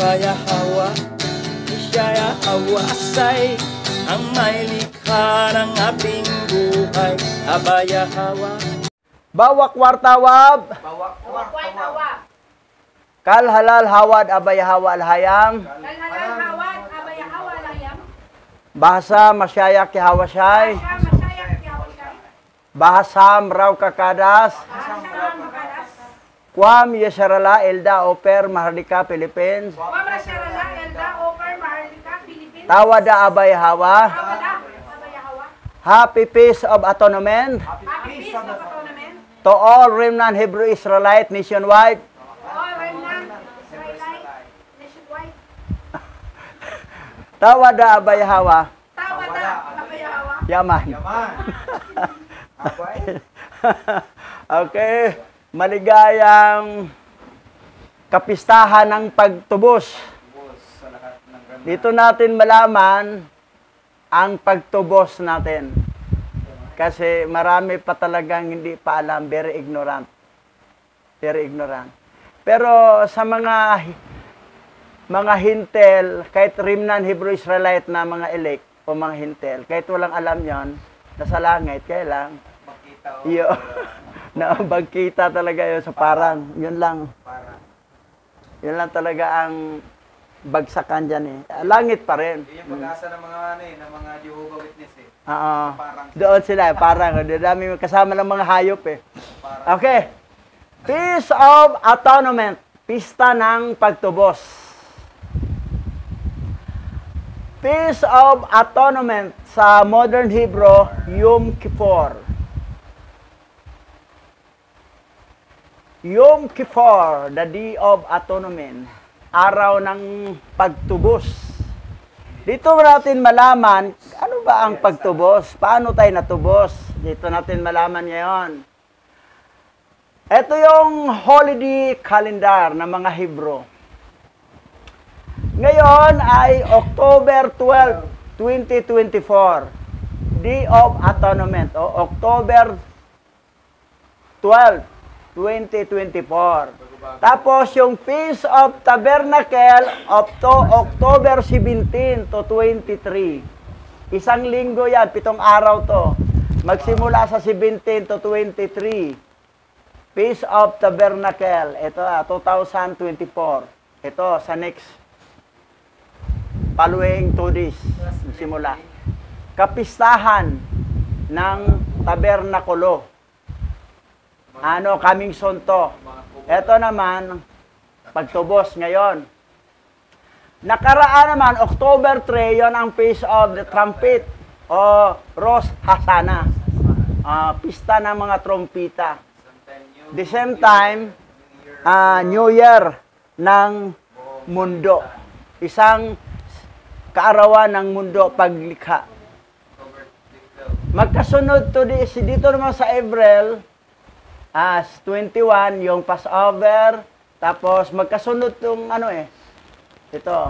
abaya hawa, Isya hawasay, ang may likha ng ating buhay, abaya hawa. Bawak wartawab, Bawak wartawab. kal halal hawad abaya hawa alhayam, Kalhalal hawad abaya hawa layam. bahasa masyayak hawasay, Masyayak yawasay. bahasam raw kakadas, Asam makalas. kwam yesarala elda oper Mahardika Philippines, Wamrasyarala elda over Maharlika, Philippines. tawada abaya hawa, Tawada abaya hawa. happy peace of atonement Happy peace of atonement. to all remnant Hebrew Israelite nationwide. All remnant Israelite nationwide. Tawada abaya hawa, Tawada abaya hawa. yaman. Okay, maligayang kapistahan ng pagtubos. Dito natin malaman ang pagtubos natin. Kasi marami pa talagang hindi pa alam, very ignorant. Very ignorant. Pero sa mga hintel, kahit remnant Hebrew Israelite na mga elect o mga hintel, kahit walang alam yon, nasa langit, kaya lang, iyo, naabagkita talaga yun sa parang, yun lang. Yun lang talaga ang bagsakan dyan eh. Langit pa rin. Yung pag-asa ng mga ng mga Jehovah Witness eh. Oo. Doon sila, parang, dami kasama ng mga hayop eh. Okay. Feast of Atonement. Pista ng pagtubos. Feast of Atonement sa modern Hebrew, Yom Kippur. Yom Kippur, the Day of Atonement. Araw ng pagtubos. Dito natin malaman, ano ba ang pagtubos? Paano tayo natubos? Dito natin malaman ngayon. Ito yung holiday calendar ng mga Hebrew. Ngayon ay October 12, 2024. Day of Atonement o October 12, 2024. Tapos yung Feast of Tabernacle up to October 17 to 23. Isang linggo yan, 7 araw to. Magsimula sa 17 to 23. Feast of Tabernacle. Ito 2024. Ito sa next following 2 days. Simula. Kapistahan ng Tabernakulo. Coming soon to. Ito naman, pagtubos ngayon. Nakaraan naman, October 3, yon ang Feast of the Trumpet o Rosh Hashanah. Pista ng mga trompita. The same time, New Year ng mundo. Isang kaarawan ng mundo paglikha. Magkasunod to dito naman sa April, as 21, yung Passover, tapos magkasunod itong ito.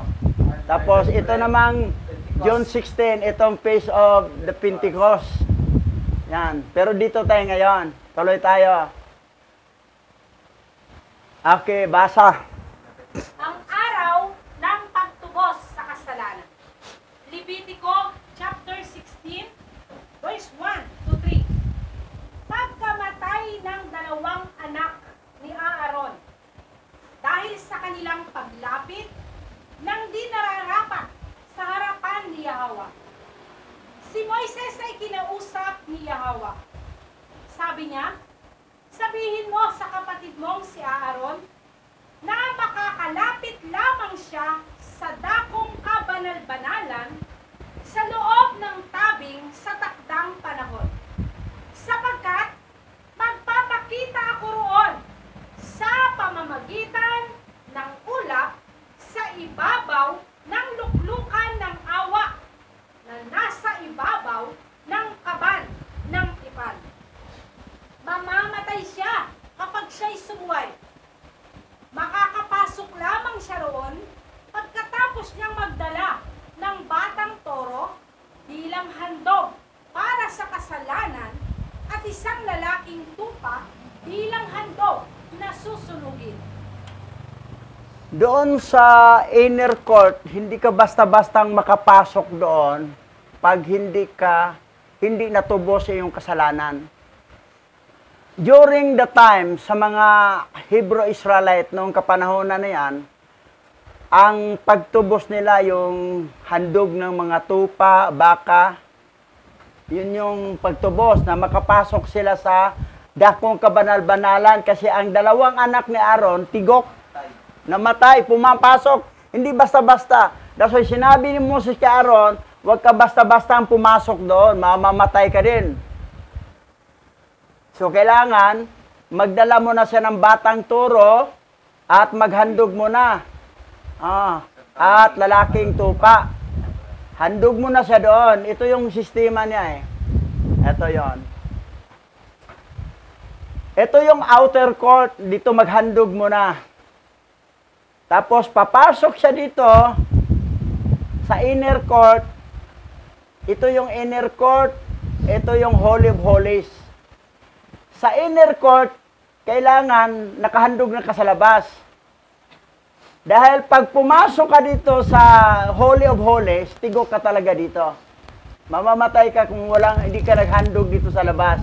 Tapos ito namang June 16, itong Feast of the Pentecost. Yan. Pero dito tayo ngayon. Tuloy tayo. Okay, basa. Ang araw ng pagtubos sa kasalanan. Levitico chapter 16, verse 1 to 3. Pagkamatay ng 2 anak ni Aaron, dahil sa kanilang paglapit ng di nararapat sa harapan ni Yahweh, si Moises ay kinausap ni Yahweh. Sabi niya, sabihin mo sa kapatid mong si Aaron na makakalapit lamang siya sa dakong kabanal-banalan sa loob ng tabing sa takdang panahon. Sapagkat magpapakita ako roon sa pamamagitan ng ulap sa ibabaw ng luklukan ng awa na nasa ibabaw ng kaban ng tipan. Mamamatay siya kapag siya'y sumuway. Makakapasok lamang siya roon pagkatapos niyang magdala ng batang toro bilang handog para sa kasalanan at isang lalaking tupa bilang handog na susunugin. Doon sa inner court, hindi ka basta-bastang makapasok doon pag hindi natubos sa iyong kasalanan. During the time, sa mga Hebrew Israelite noong kapanahonan na yan, ang pagtubos nila yung handog ng mga tupa, baka, yun yung pagtubos na makapasok sila sa dakong kabanal-banalan kasi ang dalawang anak ni Aaron, tigok, namatay, pumapasok. Hindi basta-basta. That's why sinabi ni Moses kay Aaron, huwag ka basta-basta ang pumasok doon, mamamatay ka din. So, kailangan, magdala mo na siya ng batang turo at maghandog mo na. At lalaking tupa. Handog mo na siya doon. Ito yung sistema niya eh. Ito yon. Ito yung outer court. Dito maghandog mo na. Tapos, papasok siya dito sa inner court. Ito yung inner court. Ito yung Holy of Holies. Sa inner court, kailangan nakahandog na ka sa labas. Dahil pag pumasok ka dito sa Holy of Holies, tigok ka talaga dito. Mamamatay ka kung hindi ka naghandog dito sa labas.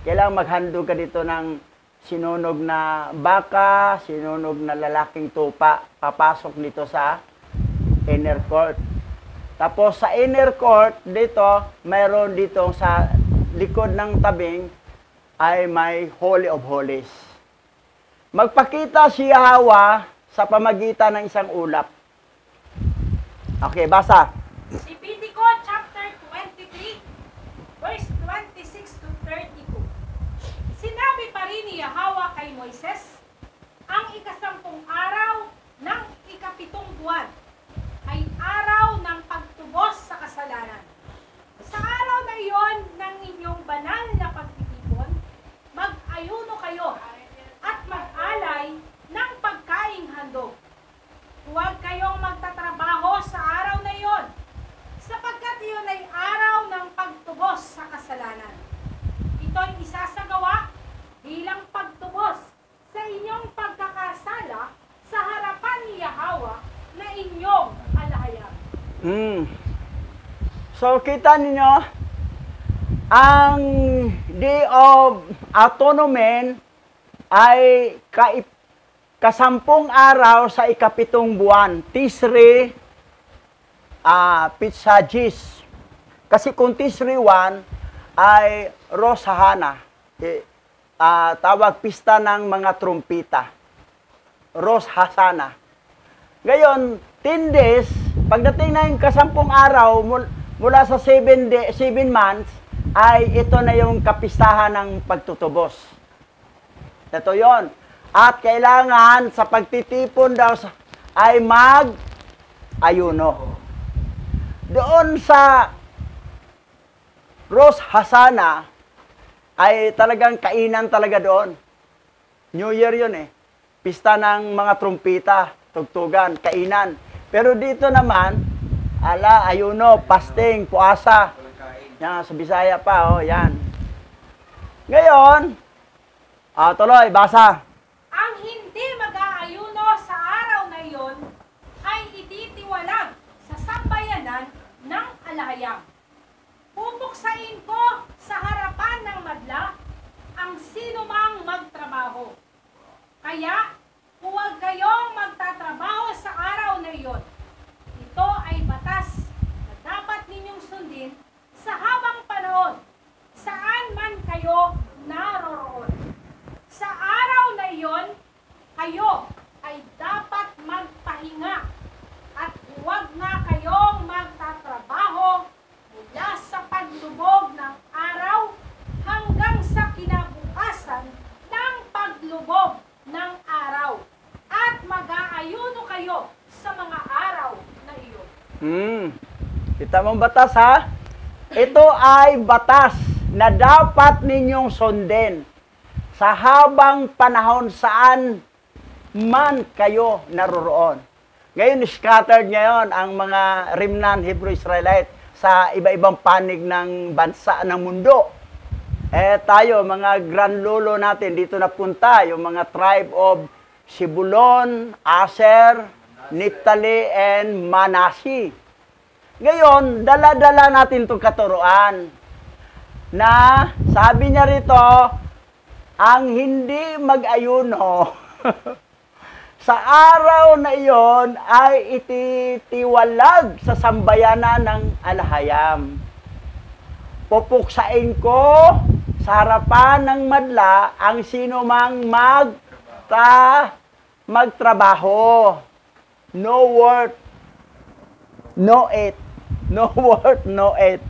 Kailangan maghandog ka dito ng sinunog na baka, sinunog na lalaking tupa. Papasok dito sa inner court. Tapos sa inner court, dito, mayroon dito sa likod ng tabing, ay may Holy of Holies. Magpakita si Yahweh sa pamagitan ng isang ulap. Okay, basa. Levitico chapter 23, verse 26 to 32. Sinabi pa rin ni Yahweh kay Moises, ang ikasampung araw ng ikapitong buwan ay araw ng pagtubos sa kasalanan. Sa araw na iyon ng inyong banal na pagtitipon, mag-ayuno kayo at mag-alay ng pagkaing handog. Huwag kayong magtatrabaho sa araw na iyon, sapagkat iyon ay araw ng pagtubos sa kasalanan. Ito'y isasagawa bilang pagtubos sa inyong pagkakasala sa harapan ni Yahweh na inyong alahayag. So, kita ninyo, ang Day of Atonement ay kasampung araw sa ikapitong buwan. Tisri Pitsagis. Kasi kung Tisri 1 ay Rosh Hashanah. Tawag pista ng mga trumpita. Rosh Hashanah. Ngayon, 10 days, pagdating na yung kasampung araw, mula sa 7 months, ay ito na yung kapistahan ng pagtutubos. Ito yon. At kailangan sa pagtitipon daw ay mag-ayuno. Doon sa Rosh Hashanah ay talagang kainan talaga doon. New Year yun eh. Pista ng mga trumpita, tugtugan, kainan. Pero dito naman, ayuno, fasting, puasa. Yan, sa Bisaya pa, yan. Ngayon, tuloy, basa. Ang hindi mag-aayuno sa araw na iyon ay ititiwalag sa sambayanan ng alahayag. Pupuksain ko sa harapan ng madla ang sinumang magtrabaho. Kaya, huwag kayong magtatrabaho sa araw na iyon. Ito ay batas na dapat ninyong sundin sa habang panahon, saan man kayo naroroon. Sa araw na iyon, kayo ay dapat magpahinga at huwag na kayong magtatrabaho mula sa paglubog ng araw hanggang sa kinabukasan ng paglubog ng araw at mag-aayuno kayo sa mga araw na iyon. Kita mong batas ha? Ito ay batas na dapat ninyong sundin sa habang panahon saan man kayo naroroon. Ngayon, scattered ngayon ang mga remnant Hebrew Israelite sa iba-ibang panig ng bansa ng mundo. Tayo, mga grand lolo natin, dito napunta, yung mga tribe of Sibulon, Aser, Naphtali, and Manasi. Ngayon, dala-dala natin itong katuruan na sabi niya rito, ang hindi mag-ayuno sa araw na iyon ay ititiwalag sa sambayanan ng alahayam. Pupuksain ko sa harapan ng madla ang sino mang magtrabaho. No work, no eat. No work, no eat.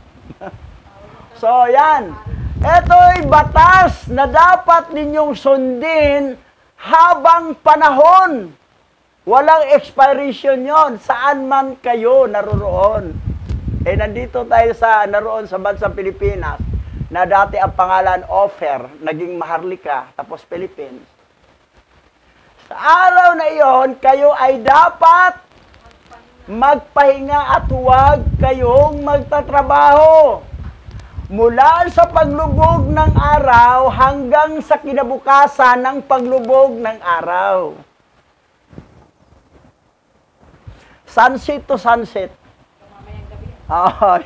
So, yan. Ito'y batas na dapat ninyong sundin habang panahon. Walang expiration yon, saan man kayo naroroon. Nandito tayo naroon sa bansang Pilipinas, na dati ang pangalan Offer, naging Maharlika, tapos Philippines. Sa araw na iyon, kayo ay dapat magpahinga at huwag kayong magtatrabaho. Mula sa paglubog ng araw hanggang sa kinabukasan ng paglubog ng araw. Sunset to sunset. Oh.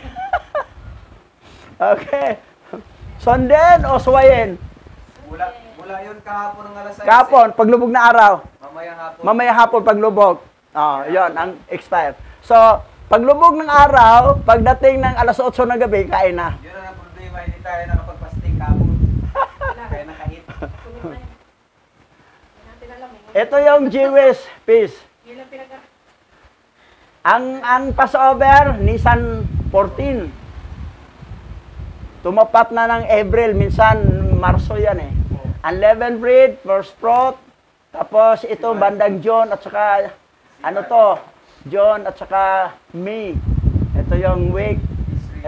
Okay. Sonden o suwayin? Mula yun kahapon ng alas 6. Kahapon, paglubog na araw. Mamayang hapon. Mamayang hapon, paglubog. Yun, ang expire. So, paglubog ng araw, pagdating ng alas 8 ng gabi, kain na. Yun ang problema, hindi tayo nakapag-fasting kahapon. Kaya nakahit. Ito yung Jewish feast. Ang Passover, Nisan 14. Tumapat na ng April, minsan Marso yan eh. Unleavened bread, first fruit, tapos ito bandang John at saka John at saka May. Ito yung week.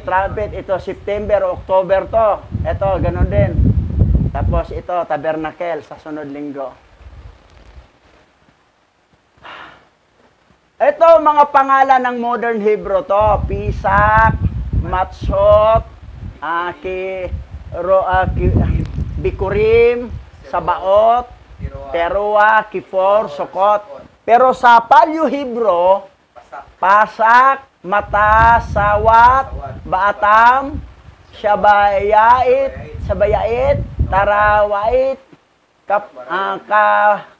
Trumpet, ito September o October to. Ito, ganun din. Tapos ito, tabernacle sa sunod linggo. Ito, mga pangalan ng modern Hebrew to. Pisak, Matzot, Bikurim, Sabaot, Teruah, Kifor, Sukot. Pero sa Paleo Hebrew, Pasak, Mata, Sawat, Baatam, Sabayait, Tarawait,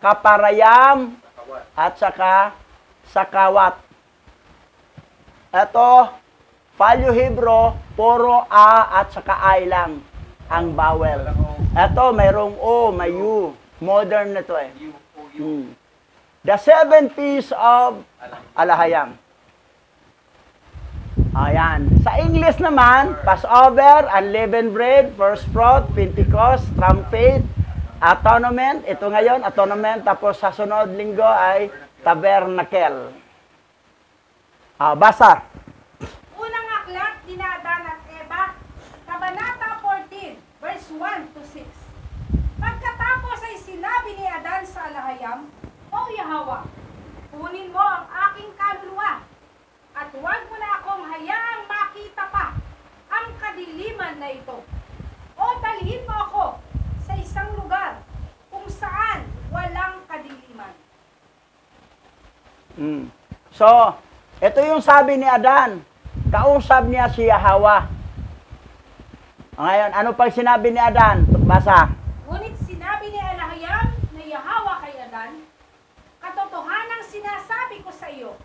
Kaparayam, at saka Sakawat. Ito, Paleo Hebrew, puro A at saka I lang ang vowel. Ito, mayroong O, may U. Modern na ito eh. The 7 feasts of Alahayam. Ayan. Sa English naman, Passover, Unleavened Bread, First Fruit, Pentecost, Trumpet, Atonement. Ito ngayon, Atonement. Tapos sa sunod linggo ay Tabernacle. Basa. Unang aklat ni Adan at Eva, Kabanata 14, verse 1 to 6. Pagkatapos ay sinabi ni Adan sa Alahayam, O Yahweh, kunin mo ang aking kaluluwa, at huwag mo na akong hayaang makita pa ang kadiliman na ito. O dalhin mo ako sa isang lugar kung saan walang kadiliman. So, ito yung sabi ni Adan. Kausap niya si Yahweh. Ngayon, ano pang sinabi ni Adan? Basa. Ngunit sinabi ni Alahayam na Yahweh kay Adan, katotohanang sinasabi ko sa iyo,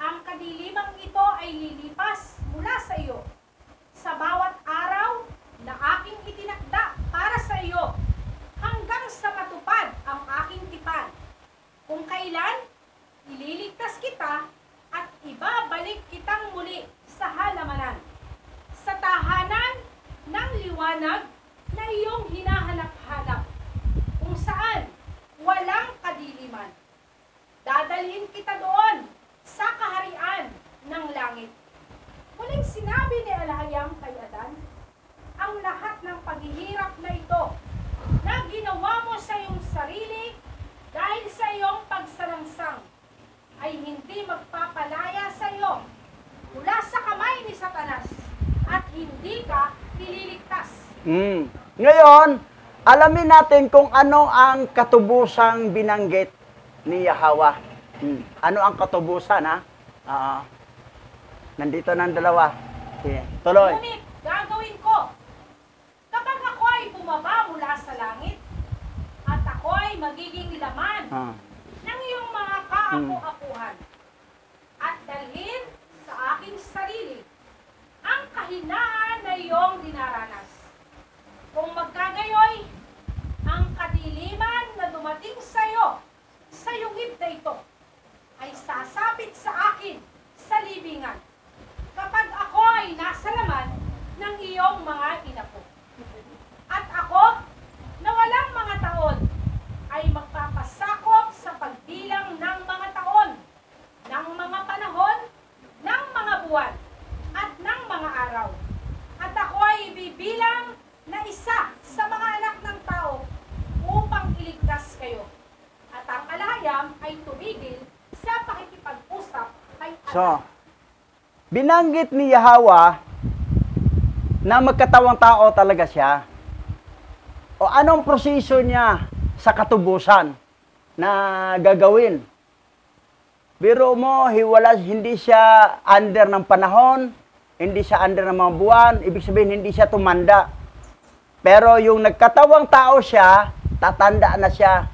ang kadilimang ito ay lilipas mula sa iyo sa bawat araw na aking itinakda para sa iyo hanggang sa matupad ang aking tipan. Kung kailan, ililigtas kita at ibabalik kitang muli sa halamanan, sa tahanan ng liwanag na iyong hinahanap-hanap, kung saan walang kadiliman. Dadalhin kita doon sa kaharian ng langit. Muling sinabi ni Alahayam kay Adan, ang lahat ng paghihirap na ito na ginawa mo sa iyong sarili dahil sa iyong pagsalangsang ay hindi magpapalaya sa iyo mula sa kamay ni Satanas at hindi ka ililigtas. Ngayon, Alamin natin kung ano ang katubusang binanggit ni Yahweh. Ano ang katubusan, ha? Nandito ng dalawa. Sige, tuloy. Ngunit gagawin ko, kapag ako ay bumaba mula sa langit, at ako ay magiging laman ng iyong mga kaapu-apuhan, at dalhin sa aking sarili ang kahinaan na iyong dinaranas. Kung magkagayoy, ang kadiliman na dumating sa iyo, sa yungib na ito, ay sasapit sa akin sa libingan, kapag ako ay nasa laman ng iyong mga inapo. At ako, na walang mga taon, ay magpapasakop sa pagbilang ng mga taon, ng mga panahon, ng mga buwan, at ng mga araw. At ako ay ibibilang na isa sa mga anak ng tao upang iligtas kayo. At ang alahayam ay tumigil sa pakikipag-usap kay Allah. So, binanggit ni Yahweh na magkatawang tao talaga siya. O anong proseso niya sa katubusan na gagawin? Biro mo, hindi siya under ng panahon, hindi siya under ng mga buwan, ibig sabihin hindi siya tumanda. Pero yung nagkatawang tao siya, tatanda na siya.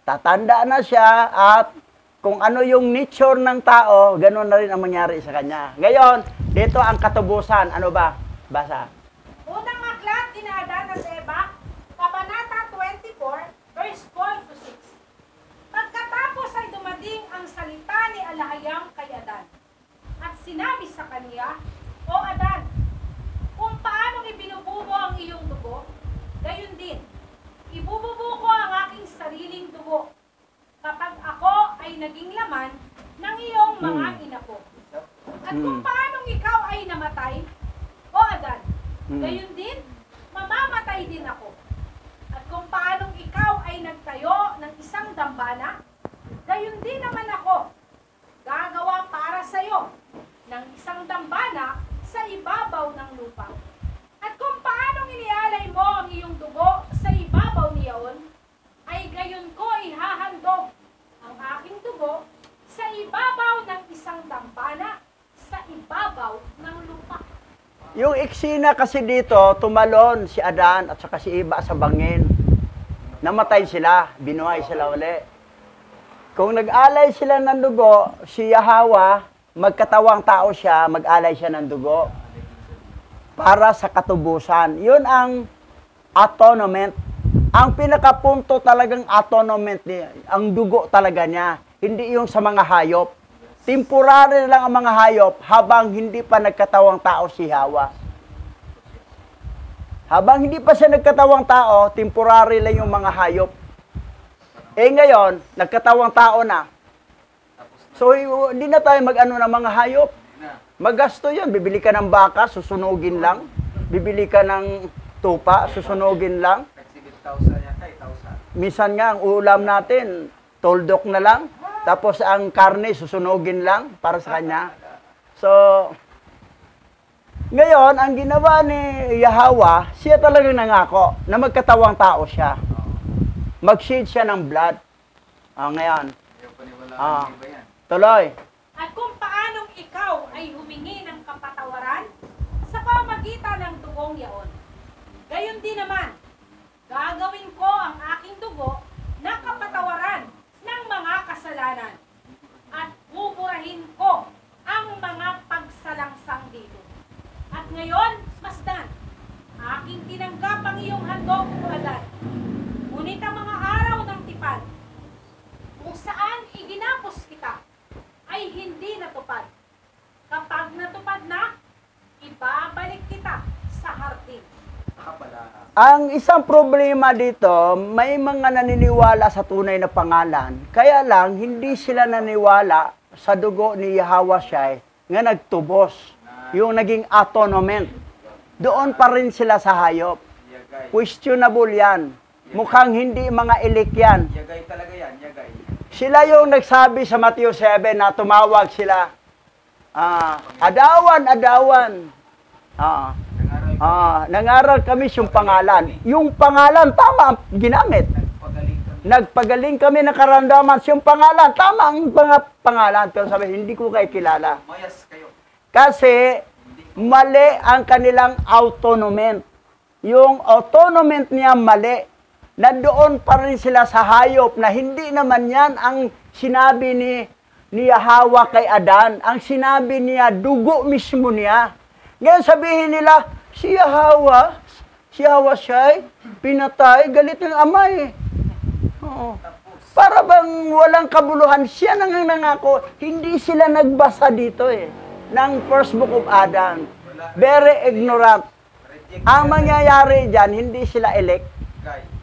Tatanda na siya at kung ano yung nature ng tao, ganoon na rin ang mangyari sa kanya. Ngayon, dito ang katubusan. Ano ba? Basa. Unang aklat ni Adan at Eva, Kabanata 24, verse 12 to 6. Pagkatapos ay dumating ang salita ni Alahayam kay Adan. At sinabi sa kaniya, O Adan, kung paanong ibinububo ang iyong dugo, gayon din, ibububo ko ang aking sariling dugo kapag ako ay naging laman ng iyong mga inapo. At kung paanong ikaw ay namatay, O Adan, gayon din, mamamatay din ako. At kung paanong ikaw ay nagtayo ng isang dambana, gayon din naman ako, gagawa para sa iyo ng isang dambana sa ibabaw ng lupa. At kung paanong inialay mo ang iyong dugo sa ibabaw niyaon, ay gayon ko ihahandog ang aking dugo sa ibabaw ng isang dambana sa ibabaw ng lupa. Yung eksena kasi dito, tumalon si Adan at saka si Eva sa bangin. Namatay sila, binuhay sila uli. Kung nag-alay sila ng dugo, si Yahweh, magkatawang tao siya, mag-alay siya ng dugo para sa katubusan. Yun ang atonement. Ang pinakapunto talagang atonement niya, ang dugo talaga niya, hindi yung sa mga hayop. Temporary lang ang mga hayop habang hindi pa nagkatawang tao si Yahweh. Habang hindi pa siya nagkatawang tao, temporary lang yung mga hayop. Eh ngayon, nagkatawang tao na. So, hindi na tayo mag-ano ng mga hayop. Magasto yun. Bibili ka ng baka, susunugin lang. Bibili ka ng tupa, susunugin lang. Minsan nga, ang ulam natin, toldok na lang. Tapos ang karne, susunugin lang para sa kanya. So, ngayon, ang ginawa ni Yahweh, siya talagang nangako na magkatawang tao siya. Mag-shed siya ng blood. Ngayon. Tuloy. At kung paanong ikaw ay humingi ng kapatawaran sa pamagitan ng dugong yaon, gayon din naman, gagawin ko ang aking dugo na kapatawaran ng mga kasalanan at buburahin ko ang mga pagsalangsang dito. At ngayon, masdan, aking tinanggap ang iyong handog, O Adan. Ngunit ang mga araw ng tipan, kung saan iginapos kita, ay hindi natupad. Kapag natupad na, ibabalik kita sa hardin. Ang isang problema dito, may mga naniniwala sa tunay na pangalan. Kaya lang, hindi sila naniwala sa dugo ni Yahweh Shai nga nagtubos. Yung naging atonement. Doon pa rin sila sa hayop. Questionable yan. Mukhang hindi mga ilik yan. Yagay talaga yan, yagay. Sila yung nagsabi sa Matthew 7 na tumawag sila. Adawan, adawan. Nangaral Nangaral kami yung pangalan. Yung pangalan, tama ang ginamit. Nagpagaling kami. Nagpagaling kami ng karamdaman. Yung pangalan, tama ang mga pangalan. Pero sabi, hindi ko kayo kilala. Mayas kayo. Kasi, mali ang kanilang autonoment. Yung autonoment niya mali. Nandoon pa rin sila sa hayop na hindi naman yan ang sinabi ni Hawa kay Adan. Ang sinabi niya, dugo mismo niya. Ngayon sabihin nila, si Hawa siya pinatay, galit ng ama eh. Oo. Para bang walang kabuluhan, siya nang nangako, hindi sila nagbasa dito eh, ng first book of Adam. Very ignorant. Ang mangyayari dyan, hindi sila elect. Guy,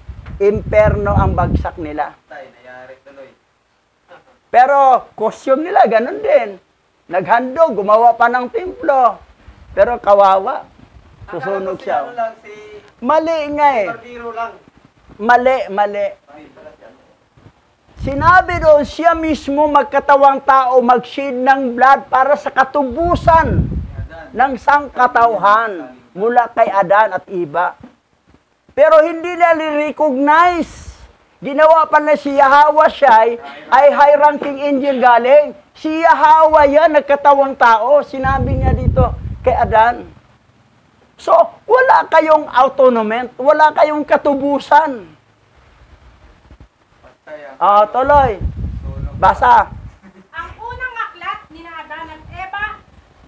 Imperno ang bagsak nila. tay, nayari tuloy. Pero, costume nila, ganun din. Naghandog, gumawa pa ng templo. Pero kawawa, susunog Akala ko si siya. ano lang, si Mali nga eh. Barbero lang. Mali. Ay, pala si ano. Sinabi doon, siya mismo magkatawang tao, mag-shed ng blood para sa katubusan Adan. ng sangkatauhan mula kay Adan at Iba. Pero hindi nila recognize. Ginawa pa na si Yahweh siya ay high-ranking angel galing. Si Yahweh yan, nagkatawang tao. Sinabi niya dito kay Adan. So, wala kayong autonoment, wala kayong katubusan. Patay ang Tuloy. sunog. Basa. Ang unang aklat ni Adan at Eva,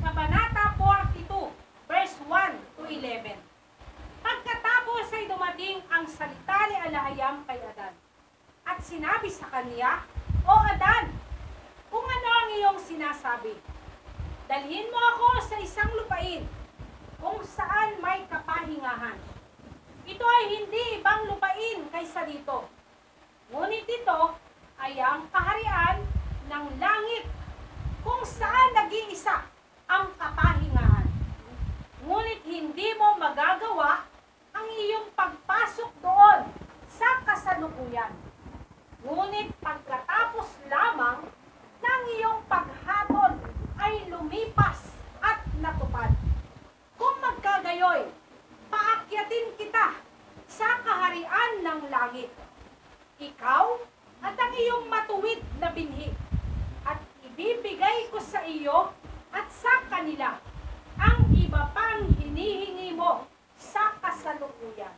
Kabanata 42, verse 1 to 11. Pagkatapos ay dumating ang salita ni Alahayam kay Adan. At sinabi sa kanya, O Adan, kung ano ang iyong sinasabi, dalhin mo ako sa isang lupain kung saan may kapahingahan. Ito ay hindi ibang lupain kaysa dito. Ngunit ito ay ang kaharian ng langit kung saan nag-iisa ang kapahingahan. Ngunit hindi mo magagawa ang iyong pagpasok doon sa kasalukuyan. Ngunit pagkatapos lamang ng iyong paghatol ay lumipas at natupad. Kung magkagayoy, paakyatin kita sa kaharian ng langit. Ikaw at ang iyong matuwid na binhi, at ibibigay ko sa iyo at sa kanila ang iba pang hinihingi mo sa kasalukuyan.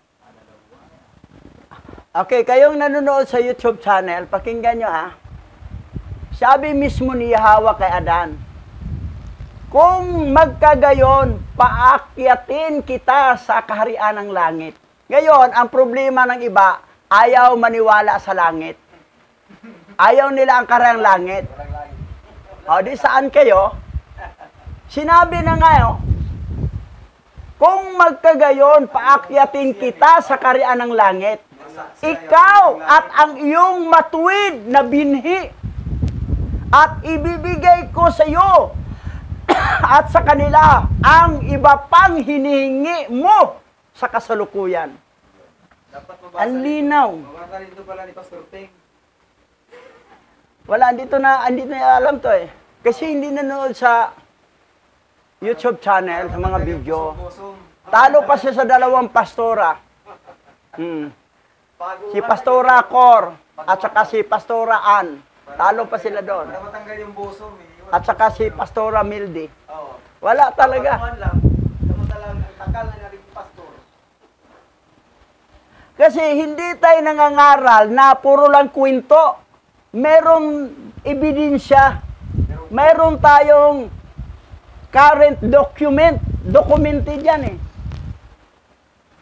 Okay, kayong nanonood sa YouTube channel, pakinggan nyo ha. Sabi mismo ni Yahweh kay Adan, kung magkagayon, paakyatin kita sa kaharian ng langit. Ngayon, ang problema ng iba, ayaw maniwala sa langit. Ayaw nila ang kaharian ng langit. O, di saan kayo? Sinabi na nga, kung magkagayon, paakyatin kita sa kaharian ng langit. Ikaw at ang iyong matuwid na binhi, at ibibigay ko sa iyo at sa kanila ang iba pang hinihingi mo sa kasalukuyan. Dapat mabasa. Ang linaw. Mabasa rin ito pala ni Pastor Teng. Wala, andito na alam to eh. Kasi hindi nanonood sa YouTube channel, sa mga video. Talo pa siya sa dalawang pastora. Si Pastora Cor at saka si Pastora Ann. Talo pa sila doon. Para matanggal yung bosom. At saka si Pastora Mildy. Oo. Wala talaga. Pagkakuan lang. Samantalang ang tagal na rin pastor. Kasi hindi tayo nangangaral na puro lang kwento. Merong ebidensya. Meron tayong current document. Documented yan eh.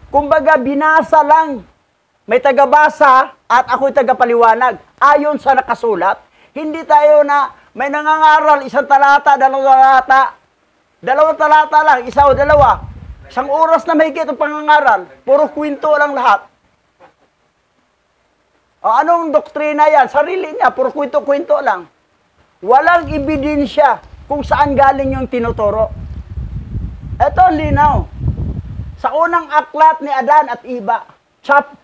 Kumbaga, binasa lang. May tagabasa at ako'y tagapaliwanag. Ayon sa nakasulat, hindi tayo na may nangangaral, isang talata, dalawang talata lang, isa o dalawa. Isang oras na mahigit ang pangangaral. Puro kwento lang lahat. O, anong doktrina yan? Sarili niya, puro kwento-kwento lang. Walang ebidensya kung saan galing yung tinuturo. Ito, linaw. Sa unang aklat ni Adan at Iba,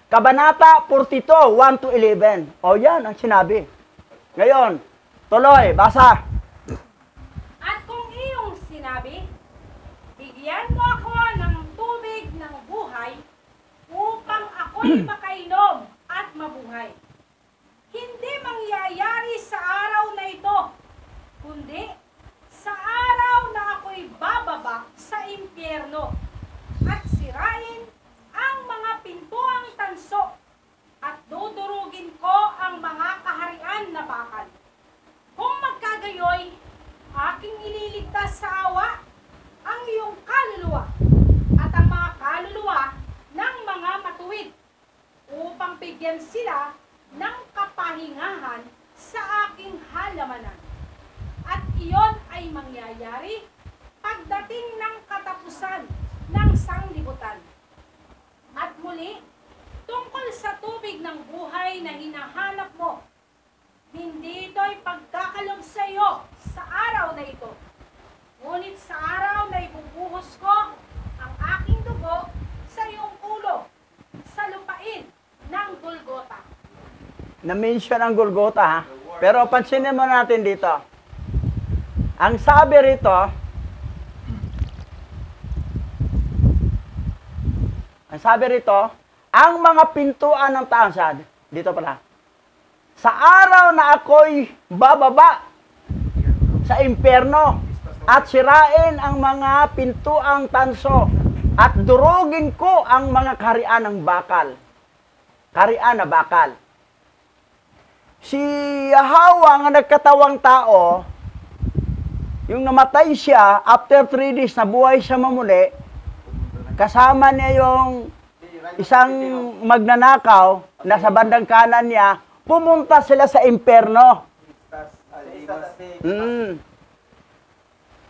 Kabanata 42, 1 to 11. O yan ang sinabi. Ngayon, tuloy, basa. At kung iyong sinabi, bigyan mo ako ng tubig ako'y makainom at mabuhay. Hindi mangyayari sa araw na ito, kundi sa araw na ako'y bababa sa impyerno at sirain ang mga pintuang tanso at dudurugin ko ang mga kaharian na bakal. Kung magkagayoy, aking ililigtas sa awa ang iyong kaluluwa at ang mga kaluluwa ng mga matuwid upang bigyan sila ng kapahingahan sa aking halamanan. At iyon ay mangyayari pagdating ng katapusan ng sanglibutan. At muli, tungkol sa tubig ng buhay na hinahanap mo, hindi ito'y pagkakalob sa iyo sa araw na ito. Ngunit sa araw na ibubuhos ko ang aking dugo sa iyong ulo, sa lupain ng Golgota. Na-mention ang Golgota, ha? Pero pansinin mo natin dito. Ang sabi rito, ang mga pintuan ng tahanan, dito pala, sa araw na ako'y bababa sa impyerno at sirain ang mga pintuang tanso at durugin ko ang mga kaharian ng bakal. Kaharian na bakal. Si Yahweh nga nagkatawang tao, yung namatay siya, after 3 days, nabuhay siya mamuli, kasama niya yung isang magnanakaw, nasa bandang kanan niya, pumunta sila sa impyerno.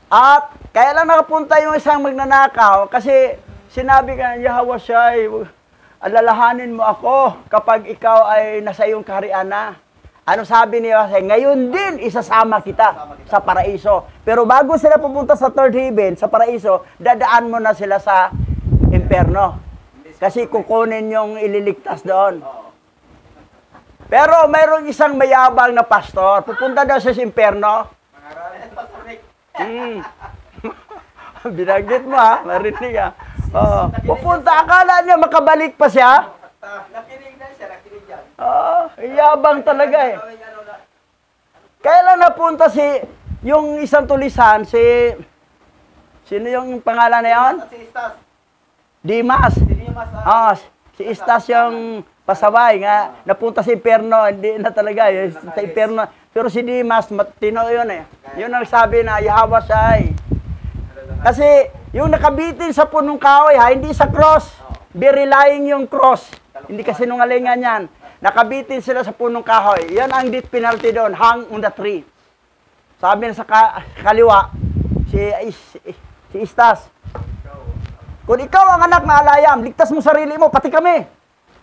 At kaya lang nakapunta yung isang magnanakaw, kasi sinabi ka ng Yahweh siya, alalahanin mo ako kapag ikaw ay nasa iyong kaharian na. Ano sabi niya? Ngayon din, isasama kita sa paraiso. Pero bago sila pupunta sa third heaven, sa paraiso, dadaan mo na sila sa impyerno. Kasi kukunin yung ililigtas doon. Pero mayroong isang mayabang na pastor, pupunta daw siya sa impyerno. Binanggit mo, ha? Marinig, ha? Pupunta, akala niya makabalik pa siya. Nakinig na siya, nakinig yan. Yabang talaga eh. Kailan napunta yung isang tulisan, sino yung pangalan na yun? Si Istas. Dimas. Si Dimas. Si Istas yung pasaway nga, napunta sa impyerno, hindi na talaga, sa impyerno. Pero si Dimas, matino yun eh. Yun ang sabi na, Yahweh siya eh. Kasi, yung nakabitin sa punong kahoy, hindi sa cross. Very lying yung cross. Hindi kasi nungalingan yan. Nakabitin sila sa punong kahoy. Yan ang death penalty doon, hang on the tree. Sabi na sa kaliwa, si Istas, kung ikaw ang anak na alayam, ligtas mo sarili mo, pati kami.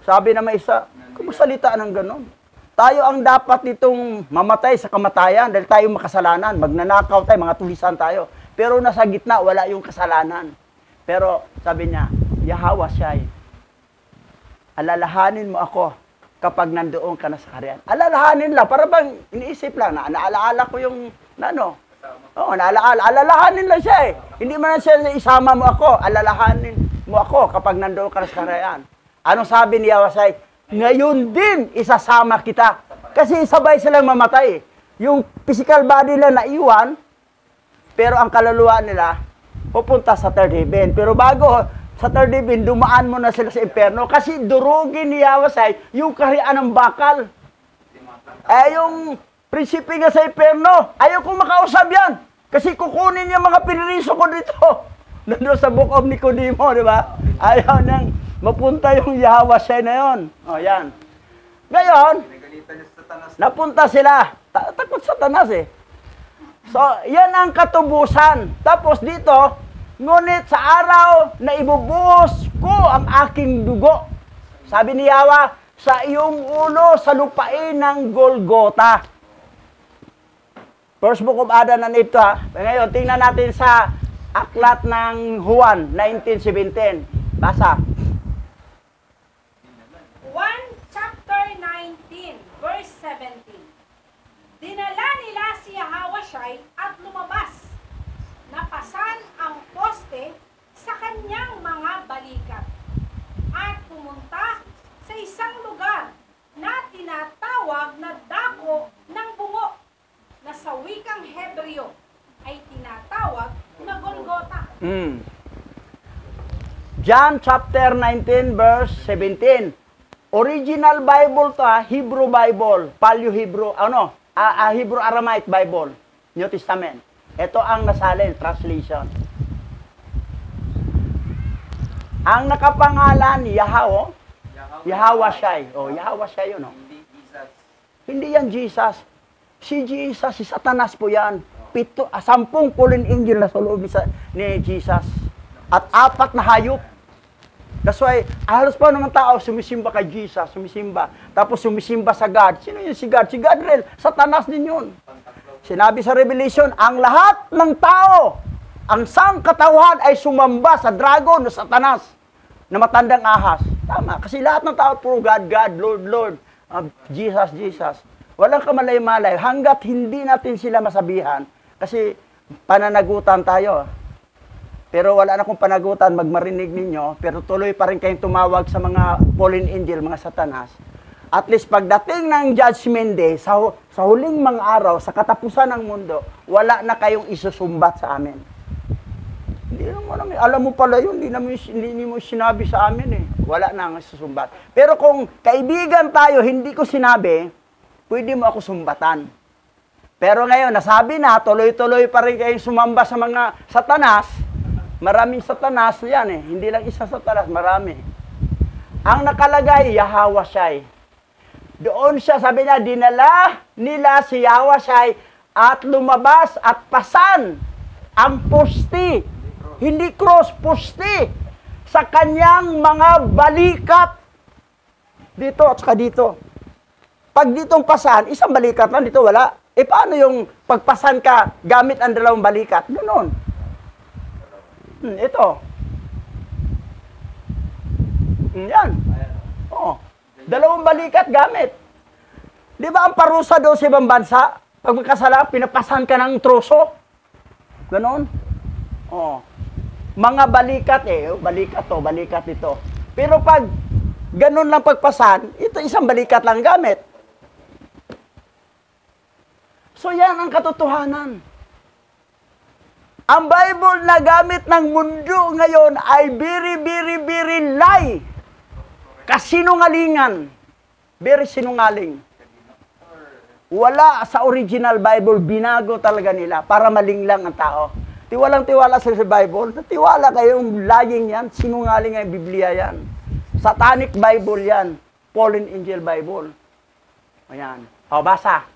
Sabi na may isa, kumusalita ng ganon. Tayo ang dapat nitong mamatay sa kamatayan dahil tayo makasalanan. Magnanakaw tayo, mga tulisan tayo. Pero nasa gitna, wala yung kasalanan. Pero sabi niya, Yahweh siya eh. Alalahanin mo ako kapag nandoon ka na sa kaharian. Alalahanin lang, para bang iniisip lang na naalaala ko yung alalahanin lang siya eh. Hindi man siya isama mo ako, alalahanin mo ako kapag nandoon ka na sa kaharian. Anong sabi ni Yahweh? Ngayon din isasama kita. Kasi sabay silang mamatay. Yung physical body nila naiwan, pero ang kaluluwa nila pupunta sa third heaven. Pero bago sa third heaven, dumaan mo na sila sa impyerno kasi durugin ni Yahweh yung kaharian ng bakal. Yung prinsipe nga sa impyerno, ayaw kong makausap yan. Kasi kukunin yung mga piniriso ko dito. Nandun sa Book of Nicodemo, di ba? Ayaw niyang mapunta yung Yahweh na yun. Yan. Ngayon, napunta sila. Takot Satanas eh. So, yan ang katubusan. Tapos dito, ngunit sa araw na ibubuhos ko ang aking dugo. Sabi ni Yahweh, sa iyong ulo sa lupain ng Golgota. First book of Adam and Eve to, ha. Ngayon, tingnan natin sa aklat ng Juan 19:17. Basa. 1 chapter 19, verse 17. Dinala nila si Yahweh at lumabas. Napasan ang poste sa kanyang mga balikat. At pumunta John chapter 19 verse 17. Original Bible to, Hebrew Bible, Paleo Hebrew, Hebrew Aramaic Bible, New Testament. Ito ang nasalin, translation. Ang nakapangalan, Yahweh Shai. Yahweh Shai yun, Hindi Jesus. Hindi yan Jesus. Si Jesus, si Satanas po yan. 10 fallen angel na sa loob ni Jesus. At 4 na hayop. That's why, halos pa naman tao, sumisimba kay Jesus, sumisimba. Tapos sumisimba sa God. Sino yun si God? Si God rin. Satanas din yun. Sinabi sa Revelation, ang lahat ng tao, ang sangkatawan ay sumamba sa dragon o Satanas na matandang ahas. Tama. Kasi lahat ng tao, puro God, God, Lord, Lord, Jesus, Jesus. Walang kamalay-malay. Hanggat hindi natin sila masabihan, kasi pananagutan tayo. Pero wala na akong panagutan, magmarinig ninyo, pero tuloy pa rin kayong tumawag sa mga fallen angel, mga Satanas. At least pagdating ng Judgment Day, sa huling mga araw, sa katapusan ng mundo, wala na kayong isusumbat sa amin. Hindi naman, alam mo pala yun, hindi mo sinabi sa amin eh. Wala na ang isusumbat. Pero kung kaibigan tayo, hindi ko sinabi, pwede mo ako sumbatan. Pero ngayon, nasabi na, tuloy-tuloy pa rin kayong sumamba sa mga Satanas. Maraming Satanas yan eh. Hindi lang isa Satanas, marami. Ang nakalagay, Yahweh Shai. Doon siya, sabi niya, dinala nila si Yahweh Shai at lumabas at pasan ang pusti. Hindi cross, pusti. Sa kanyang mga balikat. Dito at saka dito. Pag ditong pasan, isang balikat lang, dito wala. E paano yung pagpasan ka gamit ang dalawang balikat? Ganon. Ito. Yan. Oo. Dalawang balikat gamit. Di ba ang parusa doon sa ibang bansa? Pag magkasala, pinapasan ka ng troso. Ganon. Oo. Mga balikat balikat to, balikat ito. Pero pag ganon lang pagpasan, ito isang balikat lang gamit. So yan ang katotohanan. Ang Bible na gamit ng mundo ngayon ay very lie. Kasinungalingan. Very sinungaling. Wala sa original Bible, binago talaga nila para malinglang ang tao. Tiwalang-tiwala sa Bible. Tiwala kayong lying yan, sinungaling ang Biblia yan. Satanic Bible yan. Fallen Angel Bible. Ayan. O, basa.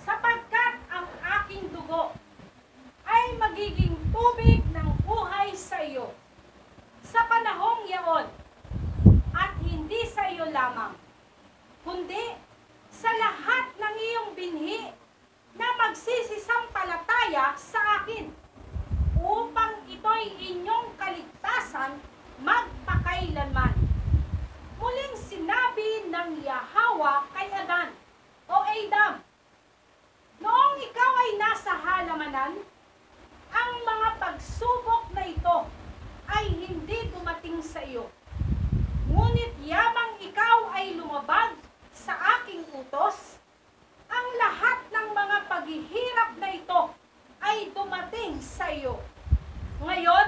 Sapagkat ang aking dugo ay magiging tubig ng buhay sa iyo sa panahong yaon, at hindi sa iyo lamang, kundi sa lahat ng iyong binhi na magsisisampalataya sa akin, upang ito'y inyong kaligtasan magpakailanman. Muling sinabi ng Yahweh kay Adan, o Adam, noong ikaw ay nasa halamanan, ang mga pagsubok na ito ay hindi dumating sa iyo. Ngunit yamang ikaw ay lumabag sa aking utos, ang lahat ng mga paghihirap na ito ay dumating sa iyo. Ngayon,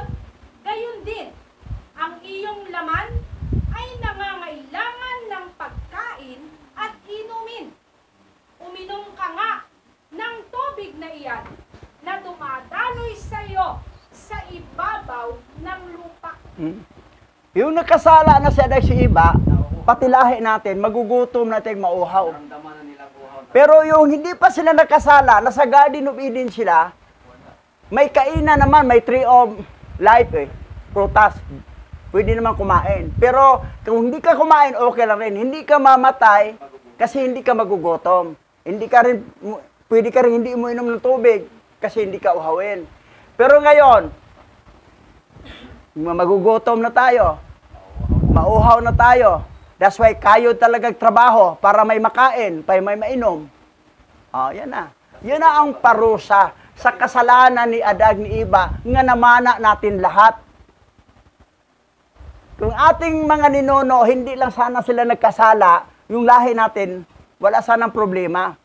gayon din, ang iyong laman ay nangangailangan ng pagkain at inumin. Uminom ka nga ng tubig na iyan na dumadaloy sa iyo sa ibabaw ng lupa. Yung nakasala na siya dahil si iba, pati lahi natin, magugutom natin, mauhaw. Ramdaman na nila buhaw. Pero yung hindi pa sila nakasala, nasa Garden of Eden sila, may kainan naman, may tree of life prutas. Pwede naman kumain. Pero kung hindi ka kumain, okay lang rin. Hindi ka mamatay kasi hindi ka magugutom. Hindi ka rin, pwede ka rin hindi mo inom ng tubig kasi hindi ka uhawin. Pero ngayon, magugutom na tayo. Mauhaw na tayo. That's why kayo talagang trabaho para may makain, para may mainom. Yan na. Yan na ang parusa sa kasalanan ni Adag ni Eva, nga namana natin lahat. Kung ating mga ninuno, hindi lang sana sila nagkasala, yung lahi natin, wala sanang problema.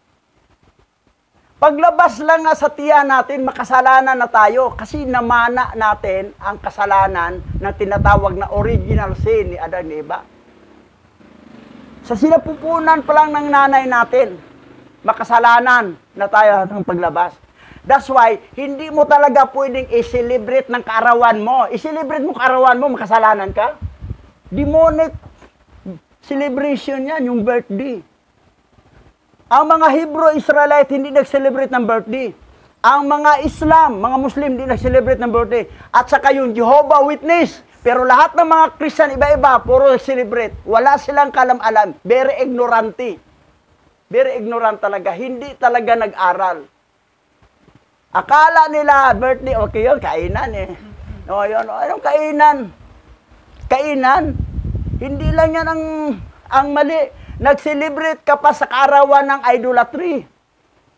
Paglabas lang nga sa tiyan natin, makasalanan na tayo kasi namana natin ang kasalanan ng tinatawag na original sin ni Adan ni Eva. Sa sinapupunan pa lang ng nanay natin, makasalanan na tayo ng paglabas. That's why, hindi mo talaga pwedeng i-celebrate ng kaarawan mo. I-celebrate mo kaarawan mo, makasalanan ka. Demonic celebration yan, yung birthday. Ang mga Hebrew Israelite hindi nag-celebrate ng birthday. Ang mga Islam, mga Muslim hindi nag-celebrate ng birthday. At saka yung Jehovah Witness. Pero lahat ng mga Christian iba-iba, puro celebrate. Wala silang kalam-alam. Very ignorante. Very ignorant talaga. Hindi talaga nag-aral. Akala nila, birthday, okay yun, kainan eh. O yun, anong kainan? Kainan? Hindi lang yan ang mali. Nag-celebrate ka pa sa kaarawan ng idolatry.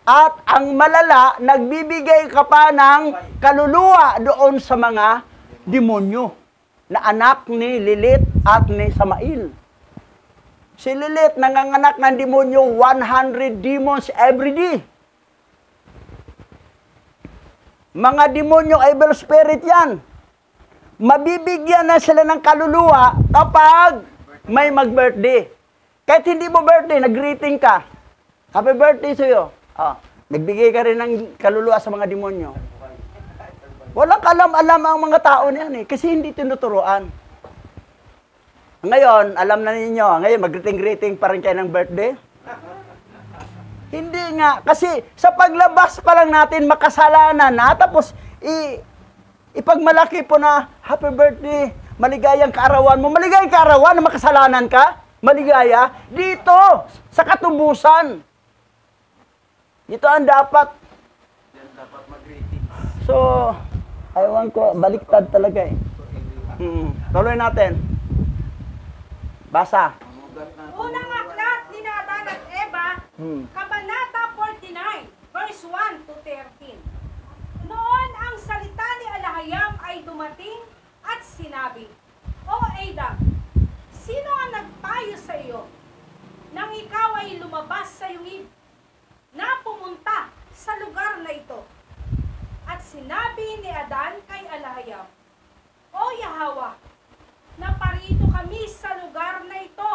At ang malala, nagbibigay ka pa ng kaluluwa doon sa mga demonyo na anak ni Lilith at ni Samael. Si Lilith, nanganganak ng demonyo, 100 demons every day. Mga demonyo, evil spirit yan. Mabibigyan na sila ng kaluluwa kapag may mag-birthday. Kahit hindi mo birthday, nag-greeting ka. Happy birthday sa'yo. Nagbigay ka rin ng kaluluwa sa mga demonyo. Walang kalam-alam ang mga tao niyan eh, kasi hindi tinuturuan. Ngayon, alam na ninyo, ngayon mag-greeting-greeting pa rin kayo ng birthday? Hindi nga, kasi sa paglabas pa lang natin, makasalanan na, tapos ipagmalaki po na, happy birthday, maligayang kaarawan mo. Maligayang kaarawan na makasalanan ka? Maligaya? Dito, sa katubusan. Dito ang dapat. Yan dapat mag-greeting. So, aywan ko, baliktad talaga eh. Tuloy natin. Basa. Unang aklat ni Adan at Eva, Kabanata 49, verse 1 to 13. Noon ang salita ni Alahayam ay dumating at sinabi, O Adam, sino ang nagpayo sa iyo nang ikaw ay lumabas sa yungib na pumunta sa lugar na ito? At sinabi ni Adan kay Alahayam, O Yahweh, naparito kami sa lugar na ito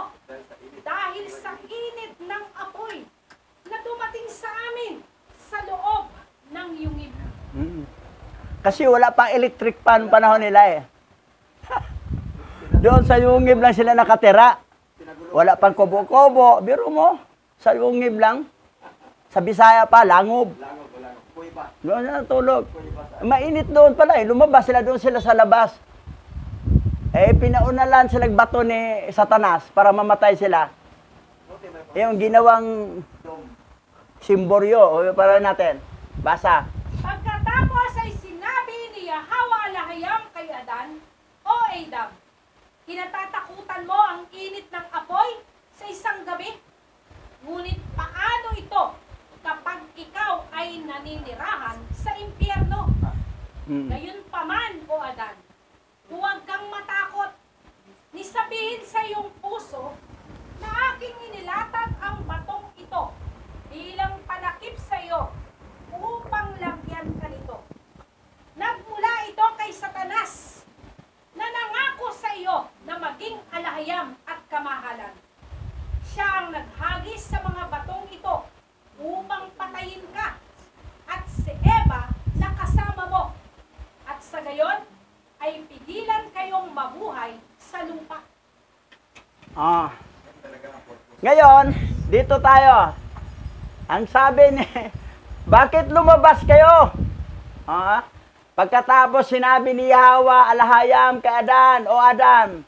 dahil sa init ng apoy na dumating sa amin sa loob ng yungib. Kasi wala pang electric pan panahon nila eh. Doon sa yungib lang sila nakatira. Wala pang kubo-kubo. Biro mo, sa yungib lang. Sa Bisaya pa, langob. Doon na tulog. Mainit doon pala eh. Lumabas sila doon sila sa labas. Eh, pinaunalan sila bato ni Satanas para mamatay sila. Yung ginawang simboryo. O, para natin. Basa. Pagkatapos ay sinabi ni Yahweh Alahayam kay Adan, O Adam, kinatatakutan mo ang init ng apoy sa isang gabi? Ngunit paano ito kapag ikaw ay naninirahan sa impyerno? Gayunpaman, O Adan, huwag kang matakot, ni sabihin sa iyong puso na aking inilatag ang batong ito bilang panakip sa iyo upang lagyan ka nito. Nagmula ito kay Satanas na nangako sa iyo na maging alahayam at kamahalan. Siya ang naghagis sa mga batong ito upang patayin ka at si Eva na kasama mo. At sa gayon ay pigilan kayong mabuhay sa lupa. Ngayon, dito tayo. Ang sabi ni, bakit lumabas kayo? Pagkatapos sinabi ni Yahweh Alahayam kay Adan, O Adan,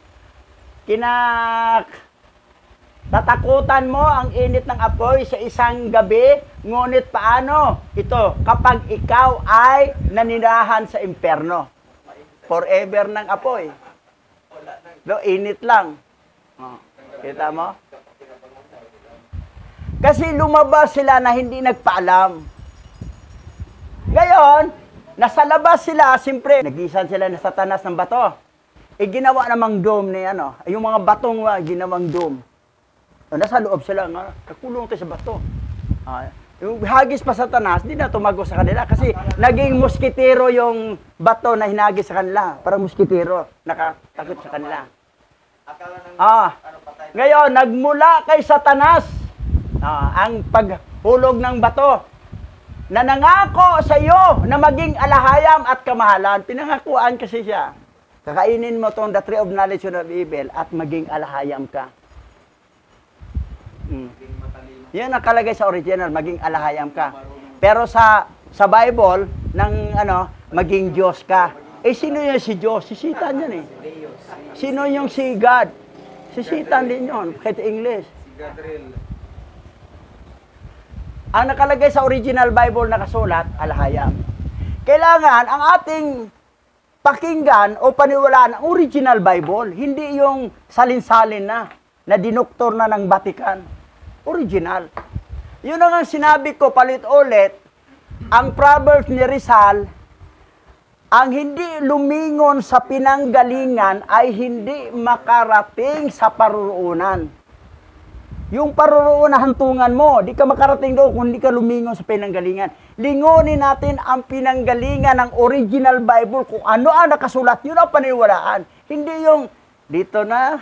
tatakutan mo ang init ng apoy sa isang gabi, ngunit paano? Ito, kapag ikaw ay nanirahan sa impyerno. Forever ng apoy. Do, init lang. Kita mo? Kasi lumabas sila na hindi nagpaalam. Ngayon, nasa labas sila, siyempre, nagisan sila ng Satanas ng bato. Ginawa namang dome ni yung mga batong ginawang dome. Nasa loob sila, nakulong tayo sa bato. Yung hagis pa Satanas, di na tumago sa kanila kasi naging muskitero yung bato na hinagis sa kanila. Parang muskitero, nakatakot sa kanila. Akala ng patay. Ngayon, nagmula kay Satanas ang paghulog ng bato na nangako sa iyo na maging alahayam at kamahalan. Pinangakuan kasi siya. Kakainin mo tong the tree of knowledge of evil at maging alahayam ka. Maging matalino. Yan nakalagay sa original, maging alahayam ka. Pero sa Bible, maging Diyos ka. Eh, sino yung si Diyos? Si Satan yan eh. Sino yung si God? Si Satan din yun, kahit English. Si Gadriel. Ang nakalagay sa original Bible nakasulat, alahayam. Kailangan ang ating pakinggan o paniwalaan ang original Bible, hindi yung salin-salin na dinoktor na ng Vatican. Original. Yun ang sinabi ko palit-ulit, ang Proverbs ni Rizal, ang hindi lumingon sa pinanggalingan ay hindi makarating sa paruroonan. Yung paruroonan hantungan mo, di ka makarating doon kung hindi ka lumingon sa pinanggalingan. Lingonin natin ang pinanggalingan ng original Bible, kung ano ang nakasulat, yun ang paniwalaan. Hindi yung, dito na,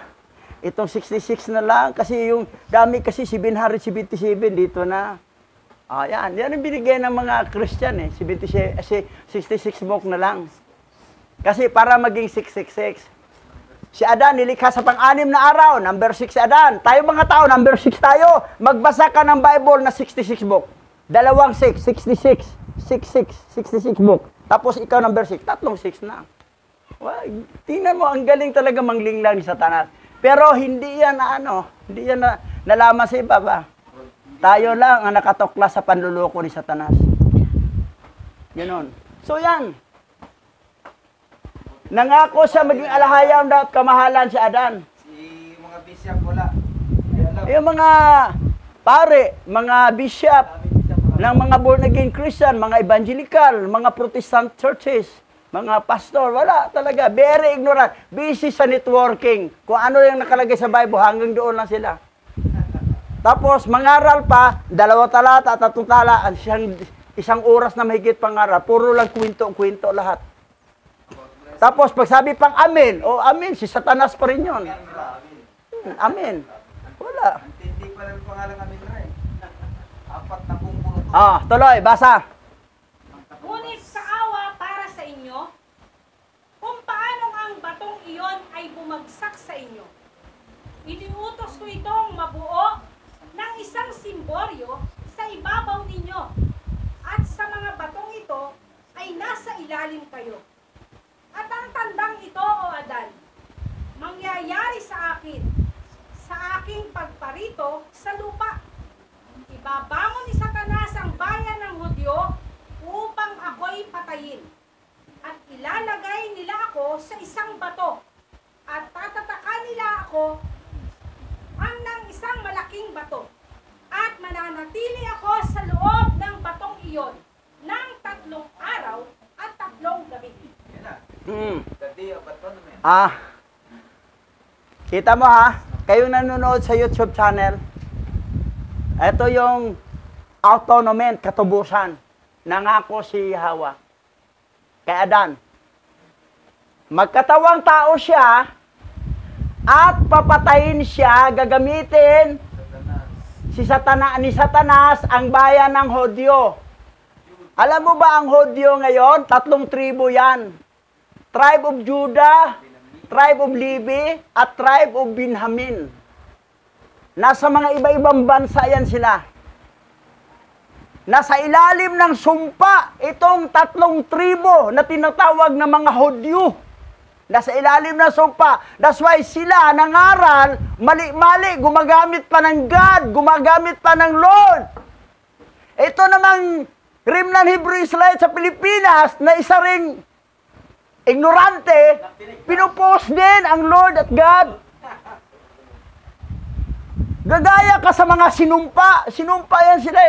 itong 66 na lang, kasi yung dami kasi 777, dito na. Yan ang binigay ng mga Christian 66 book na lang. Kasi para maging 666. Si Adan, nilikha sa pang-anim na araw, number 6 si Adan. Tayo mga tao, number 6 tayo. Magbasa ka ng Bible na 66 book. 2 6, 66. 66 book. Tapos ikaw number 6, 3 6 na. Tingnan mo, ang galing talaga manglinglang ni Satanas. Pero hindi yan hindi yan nalaman sa iba ba? Tayo lang ang nakatuklas sa panluloko ni Satanas. Ganon. So yan. Nangako siya maging alahayam at kamahalan si Adan. Si mga bishop wala. Yung mga pare, mga bishop, ng mga born again Christian, mga evangelical, mga Protestant churches, mga pastor, wala talaga. Very ignorant. Busy sa networking. Kung ano yung nakalagay sa Bible, hanggang doon lang sila. Tapos, mangaral pa, 2 talata, 3 tala, isang oras na mahigit pangaral, puro lang kwento-kwento lahat. Tapos, pag sabi pang amen, amen, si Satanas pa rin yun. Amen. Wala. Hindi pa lang pangalan amin na eh. 4 na pungkulo. Tuloy, basa. Ngunit sa awa para sa inyo, kung paanong ang batong iyon ay bumagsak sa inyo, iniutos ko itong mabuo ng isang simboryo sa ibabaw ninyo, at sa mga batong ito ay nasa ilalim kayo. At ang tandang ito, O Adan, mangyayari sa akin, sa aking pagparito sa lupa. Ibabangon ni Satanas ang bayan ng Hudyo upang ako'y patayin. At ilalagay nila ako sa isang bato, at tatatakan nila ako ng isang malaking bato. At mananatili ako sa loob ng batong iyon ng 3 araw at 3 gabi. The day of atonement. Kita mo kayong nanonood sa YouTube channel, ito yung atonement, katubusan. Nangako si Hawa kay Adan. Magkatawang tao siya at papatayin siya, gagamitin ni Satanas ang bayan ng Hudyo. Alam mo ba ang Hudyo ngayon? 3 tribo yan. Tribe of Judah, tribe of Levi, at tribe of Benjamin. Nasa mga iba-ibang bansa yan sila. Nasa ilalim ng sumpa, itong 3 tribo na tinatawag na mga Hudyo. Nasa ilalim ng sumpa. That's why sila nangaral, mali-mali, gumagamit pa ng God, gumagamit pa ng Lord. Ito namang Remnant Hebrew Israelite sa Pilipinas na isa ring ignorante, pinupost din ang Lord at God. Gagaya ka sa mga sinumpa. Sinumpa yan sila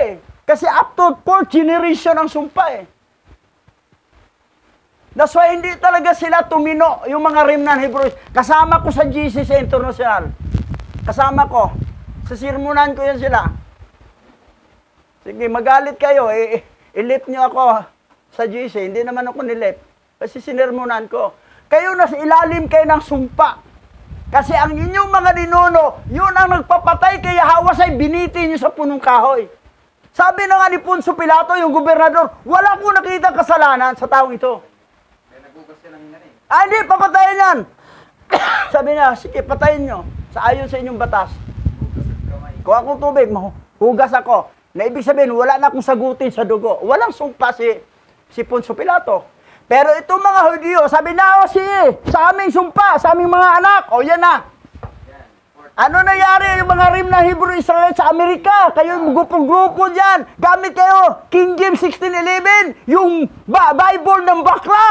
Kasi up to 4th generation ang sumpa That's why hindi talaga sila tumino, yung mga Remnant Hebrew. Kasama ko sa GCC International. Kasama ko. Sa sirmunan ko yan sila. Sige, magalit kayo. I-lift nyo ako sa GC. Hindi naman ako nilip. Kasi sinermonan ko. Kayo na sa ilalim kayo ng sumpa. Kasi ang inyong mga ninuno, yun ang nagpapatay kay Hawas ay biniti nyo sa punong kahoy. Sabi na nga ni Poncio Pilato, yung gobernador, wala ko nakita kasalanan sa taong ito. Kaya nagugas siya ng hinari. Hindi, papatayin yan. Sabi niya, sige, patayin nyo. Sa ayon sa inyong batas. Nagugas ng kamay. Kuha akong tubig, hugas ako. Na ibig sabihin, wala na akong sagutin sa dugo. Walang sumpa si Poncio Pilato. Pero itong mga Hudyo, sabi na, sa aming sumpa, sa aming mga anak, yan na. Ano nangyari yung mga rim na Hebrew Israelite sa Amerika? Kayo grupo-grupo dyan. Gamit kayo King James 1611, yung Bible ng bakla.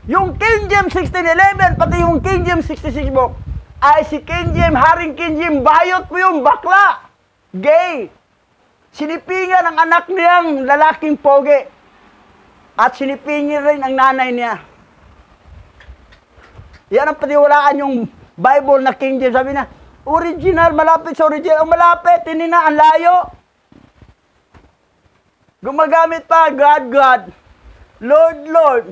Yung King James 1611, pati yung King James 66 book, ay si King James, Haring King James, bayot mo yung bakla. Gay. Sinipingan ang anak niyang lalaking pogi. At sinipingin rin ang nanay niya. Yan ang patiwalaan yung Bible na King James. Sabi na, original, malapit sa original. Ang malapit, hindi na, ang layo. Gumagamit pa, God, God. Lord, Lord.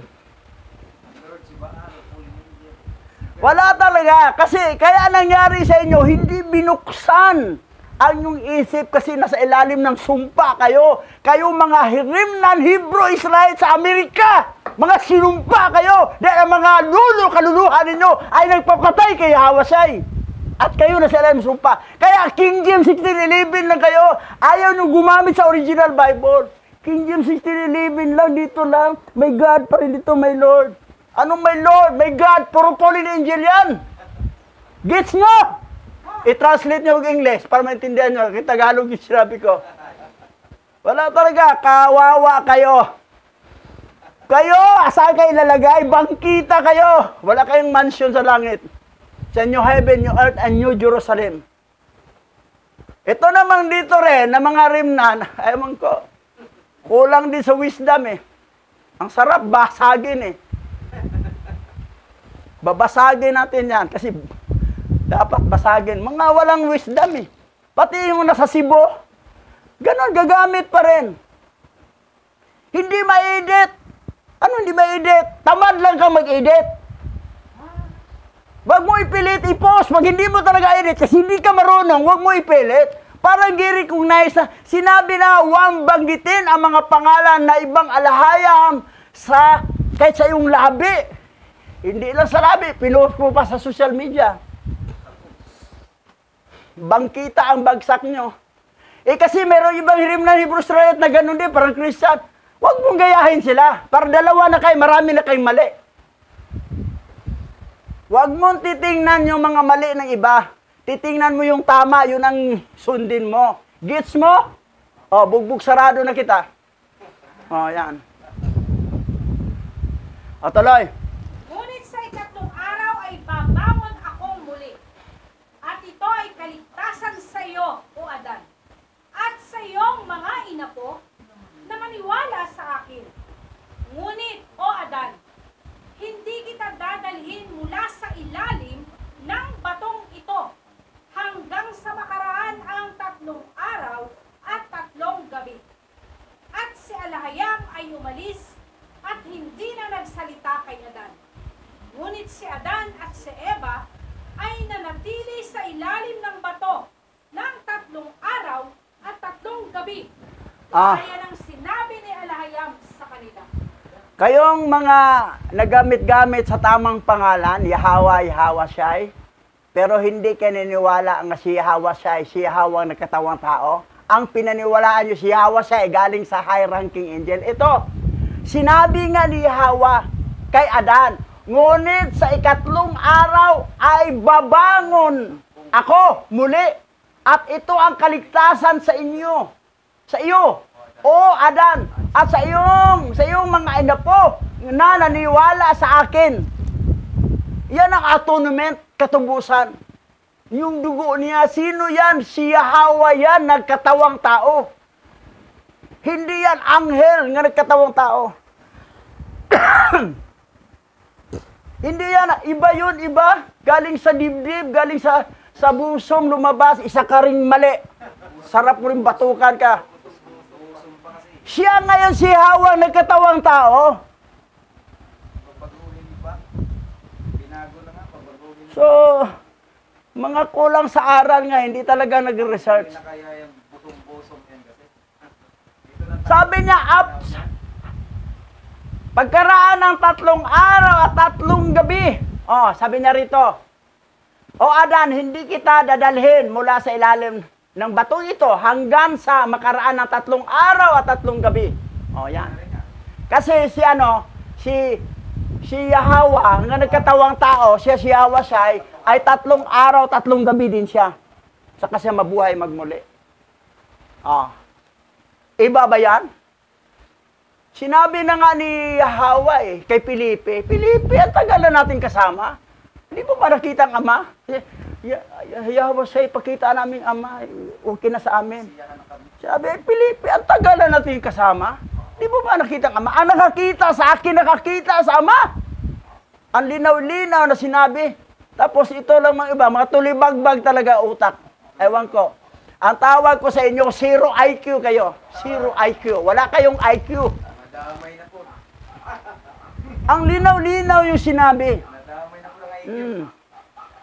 Wala talaga. Kasi, kaya nangyari sa inyo, hindi binuksan ang inyong isip kasi nasa ilalim ng sumpa kayo. Kayo mga remnant Hebrew Israelite sa Amerika. Mga sinumpa kayo. Dahil ang mga kaluluhan ninyo ay nagpapatay kay Hawasay. At kayo nasa ilalim ng sumpa. Kaya King James 1611 lang kayo. Ayaw nyo gumamit sa original Bible. King James 1611 lang, dito lang. May God pa rin dito, may Lord. Anong may Lord? May God. Puro fallen angel yan. Gets nyo? I-translate nyo ng English para maintindihan nyo. Tagalog yung sinabi ko. Wala talaga. Kawawa kayo. Kayo, saan kayo ilalagay? Bangkita kayo. Wala kayong mansion sa langit. Sa new heaven, new earth, and new Jerusalem. Ito namang dito rin, na mga rimnan, ayaman ko, kulang din sa wisdom eh. Ang sarap, basagin eh. Babasagin natin yan kasi dapat basagin. Mga walang wisdom eh. Pati yung nasa Cebu, ganon, gagamit pa rin. Hindi ma-edit. Ano hindi ma-edit? Tamad lang kang mag-edit. Wag mo ipilit, i-post. Pag hindi mo talaga edit, kasi hindi ka marunong, wag mo ipilit. Parang i-recognize na sinabi na huwag banggitin ang mga pangalan na ibang alahayam kahit sa iyong labi. Hindi lang sa labi, pinost mo pa sa social media. Bangkita ang bagsak nyo. Kasi meron ibang remnant Hebrew Israelite na ganun din, parang Christian. Huwag mong gayahin sila. Para dalawa na kayo, marami na kayong mali. Huwag mong titingnan yung mga mali ng iba. Titingnan mo yung tama, yun ang sundin mo. Gets mo? O, bugbog sarado na kita. O, yan. O, tuloy. Ngunit sa ikatlong araw ay babangon akong muli. At ito ay kaligtasan sa iyo, O Adan. At sa iyong mga inapo na maniwala sa akin. Ngunit, O Adan, hindi kita dadalhin mula sa ilalim ng batong ito hanggang sa makaraan ang 3 araw at 3 gabi. At si Alahayam ay umalis at hindi na nagsalita kay Adan. Ngunit si Adan at si Eva ay nanatili sa ilalim ng bato ng 3 araw at 3 gabi. Kaya nang sinabi ni Alahayam sa kanila. Kayong mga nagamit-gamit sa tamang pangalan, Yahweh, Yahweh, pero hindi kayo naniniwala ang si Yahweh, si Yahweh ang nagkatawang tao. Ang pinaniwalaan nyo si Yahweh galing sa high-ranking angel. Ito, sinabi nga ni Yahweh kay Adan, ngunit sa 3 araw ay babangon ako muli at ito ang kaligtasan sa inyo. Sa iyo, O Adan, at sa iyong mga inapo na naniwala sa akin. Yan ang atonement, katubusan. Yung dugo niya, sino yan? Si Yahweh yan, nagkatawang tao. Hindi yan anghel nga nagkatawang tao. Hindi yan, iba yun, iba. Galing sa dibdib, galing sa busong lumabas, isa ka ring mali. sarap mo rin batukan ka. Siya ngayon si Hawa nagkatawang tao. Pagbaguhin pa. Binago na nga, pagbaguhin. So, mga kulang sa aral nga, hindi talaga nag-research. Hindi na kaya yung busong-busong yan kasi. Dito na tayo. Sabi niya, ups, pagkaraan ng 3 araw at 3 gabi, sabi niya rito, O Adan, hindi kita dadalhin mula sa ilalim ng bato ito hanggang sa makaraan ng 3 araw at 3 gabi. Yan. Kasi si Yahweh, nga nagkatawang tao, si Yahweh siya ay 3 araw, 3 gabi din siya. Saka siya mabuhay magmuli. Iba ba yan? Sinabi na nga ni Yahweh kay Felipe, ang tagal na natin kasama. Hindi mo ba nakita ang Ama? Yahweh siya, ipakita namin Ama, okay na sa amin. Sabi, Felipe, ang tagal na natin kasama. Hindi mo ba nakita ang Ama? Ang nakakita sa akin, nakakita sa Ama. Ang linaw-linaw na sinabi. Tapos ito lang mga iba, mga tulibagbag talaga utak. Ewan ko. Ang tawag ko sa inyo, 0 IQ kayo. 0 IQ. Wala kayong IQ. Nadamay na po. Ang linaw-linaw yung sinabi. Nadamay na po ng IQ.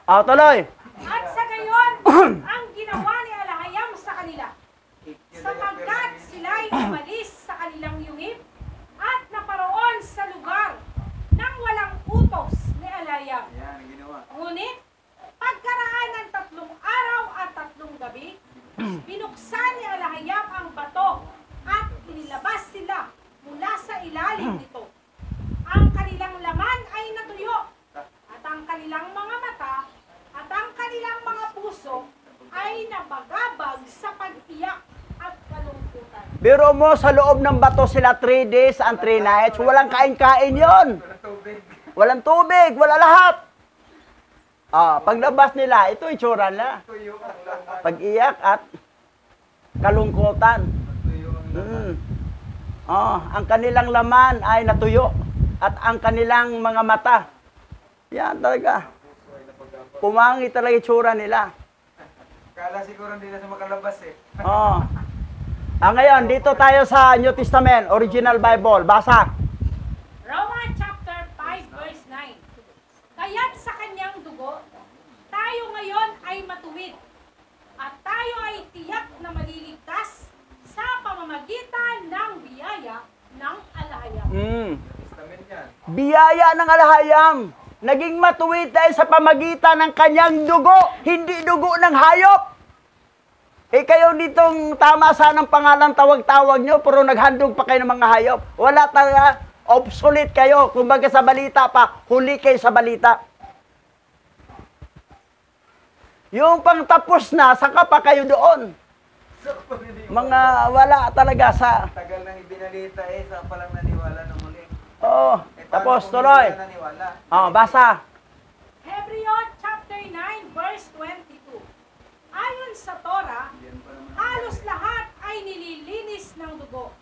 Tuloy. At sa gayon, ang ginawa ni Alahayam sa kanila, sapagkat sila'y umalis sa kanilang yungib at naparoon sa lugar nang walang utos ni Alahayam. Yan, ang ginawa. Ngunit, pagkaraan ng 3 araw at 3 gabi, binuksan ni Alahayam ang bato at inilabas sila mula sa ilalim nito. Ang kanilang laman ay natuyo at ang kanilang mga mata at ang kanilang mga puso ay nabagabag sa pag-iyak at kalungkutan. Biro mo, sa loob ng bato sila 3 days and 3 nights. Walang kain-kain yon. Walang tubig. Walang tubig, wala lahat. Paglabas nila, ito itsura nila. Tuyo ang laman. Pag-iyak at kalungkutan. Tuyo ang laman. Ang kanilang laman ay natuyo. At ang kanilang mga mata. Yan talaga. Pumangit talaga itsura nila. Kala siguro hindi na sa makalabas eh. Ngayon, dito tayo sa New Testament, Original Bible. Basa. Roma chapter 5 verse 9. Kaya't sa kanyang dugo, tayo ngayon ay matuwid at tayo ay tiyak na maliligtas sa pamamagitan ng biyaya ng Alahayam. Testament yan. Biyaya ng Alahayam. Naging matuwid dahil sa pamagitan ng kanyang dugo, hindi dugo ng hayop. Kayo ditong tama sanang pangalan tawag-tawag nyo, pero naghandog pa kayo ng mga hayop. Wala talaga, obsolete kayo. Kumbaga sa balita pa, huli kayo sa balita. Yung pangtapos na, saka pa kayo doon. Mga wala talaga sa... Tagal nang ibinalita eh, saan palang naniwala na muli. Tapos tuloy. Basa. Hebreo chapter 9 verse 22. Ayon sa Torah, halos lahat ay nililinis ng dugo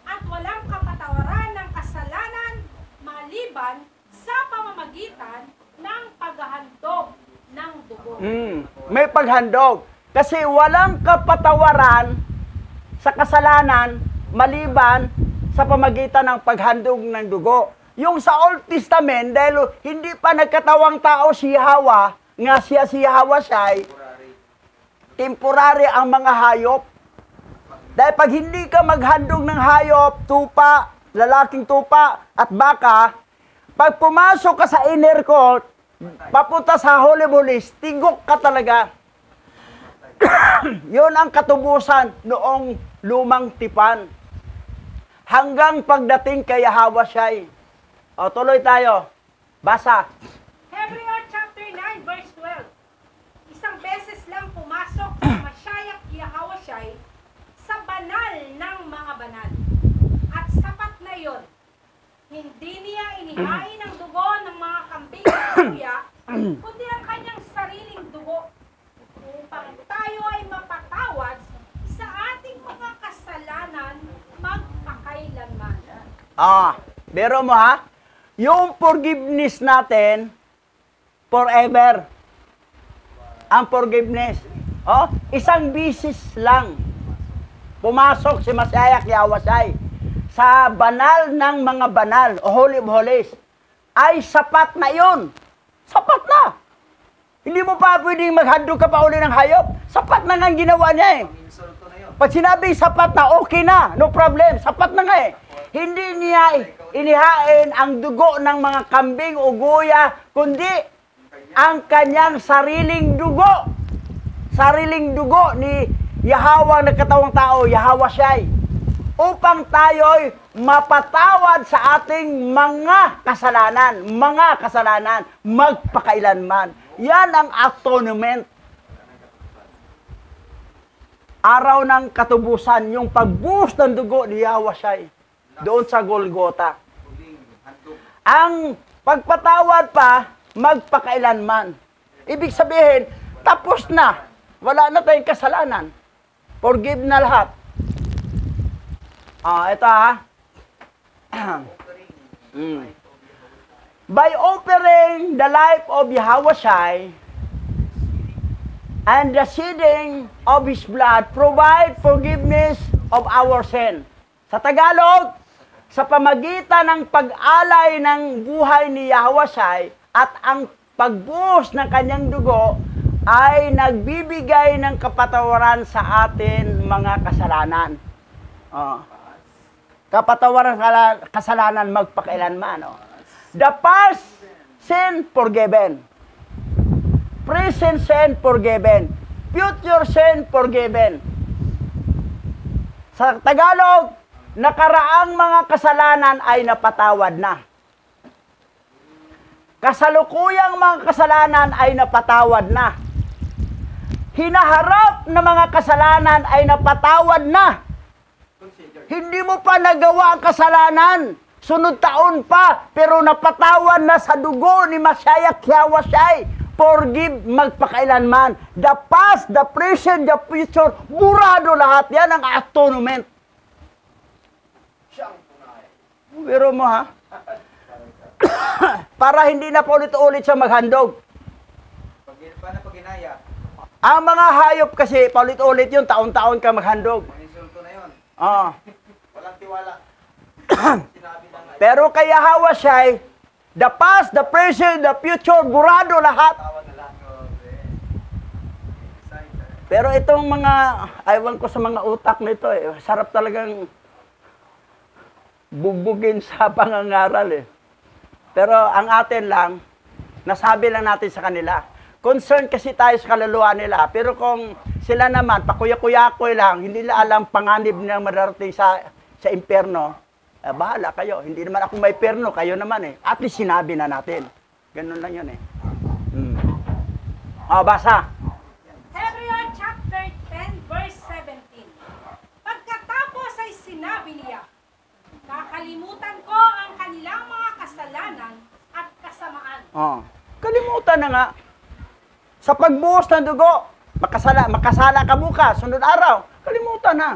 at walang kapatawaran ng kasalanan maliban sa pamamagitan ng paghahandog ng dugo. May paghandog. Kasi walang kapatawaran sa kasalanan maliban sa pamagitan ng paghandog ng dugo. Yung sa Old Testament, dahil hindi pa nagkatawang tao si Yahweh, nga siya si Yahweh siya, temporary ang mga hayop. Dahil pag hindi ka maghandog ng hayop, tupa, lalaking tupa at baka, pag pumasok ka sa inner court, papunta sa Holy Holies, tigok ka talaga. Yun ang katubusan noong lumang tipan. Hanggang pagdating kay Yahweh Shai. Tuloy tayo. Basa. Hebreo chapter 9 verse 12. Isang beses lang pumasok sa Mashiach Yahweh Shai sa banal ng mga banal. At sapat na yon. Hindi niya inihain ang dugo ng mga kambing at kuya, kundi ang kanyang sariling dugo upang tayo ay mapatawad sa ating mga kasalanan magpakailanman. Pero mo ha, yung forgiveness natin, forever. Ang forgiveness. Oh, isang bisis lang pumasok si Mashiach Yahweh sa banal ng mga banal, o Holy of Holies, ay sapat na yun. Sapat na. Hindi mo pa pwedeng maghandog ka pa uli ng hayop. Sapat na nga ang ginawa niya eh. Insulto na yun. Pag sinabi sapat na, okay na. No problem. Sapat na nga eh. Hindi niya inihain ang dugo ng mga kambing o guya, kundi ang kanyang sariling dugo. Sariling dugo ni Yahweh na katawang tao, Yahweh siya'y, upang tayo'y mapatawad sa ating mga kasalanan, magpakailanman. Yan ang atonement. Araw ng katubusan, yung pagbuhos ng dugo ni Yahweh siya'y, doon sa Golgota. Huling handog. Ang pagpatawad pa, magpakailanman. Ibig sabihin, tapos na. Wala na tayong kasalanan. Forgive na lahat. Ito By offering the life of Yahweh Shai and the shedding of His blood, provide forgiveness of our sin. Sa Tagalog, sa pamagitan ng pag-alay ng buhay ni Yahweh Shai at ang pagbuhos ng kanyang dugo, ay nagbibigay ng kapatawaran sa atin mga kasalanan. Kapatawaran sa kasalanan magpakailanman. The past sin forgiven. Present sin forgiven. Future sin forgiven. Sa Tagalog, nakaraang mga kasalanan ay napatawad na. Kasalukuyang mga kasalanan ay napatawad na. Hinaharap na mga kasalanan ay napatawad na. Hindi mo pa nagawa ang kasalanan. Sunod taon pa, pero napatawad na sa dugo ni Mashiach Yahweh Shai. Forgive magpakailanman. The past, the present, the future, burado lahat. Yan ang atonement. Biro mo ha? Para hindi na paulit-ulit siya maghandog. Paano pag inaya? Ang mga hayop kasi, paulit-ulit yun, taon-taon ka maghandog. Insulto na yun. Walang tiwala. Sinabi na nga. Pero kay Yahweh Shai, the past, the present, the future, burado lahat. Tawad na lang. Excited. Pero itong mga, aywan ko sa mga utak nito sarap talagang bugbugin sa pangangaral Pero ang atin lang, nasabi lang natin sa kanila. Concern kasi tayo sa kaluluwa nila. Pero kung sila naman, pakuya-kuya-kuya lang, hindi nila alam panganib nilang madarating sa impyerno, bahala kayo. Hindi naman ako may perno, kayo naman At least sinabi na natin. Ganun lang yun Basa. Hebrews chapter 10 verse 17. Pagkatapos ay sinabi niya, kakalimutan ko ang kanilang mga kasalanan at kasamaan. Kalimutan na nga. Sa pagbuhos ng dugo, makasala ka bukas, sunod araw, kalimutan na.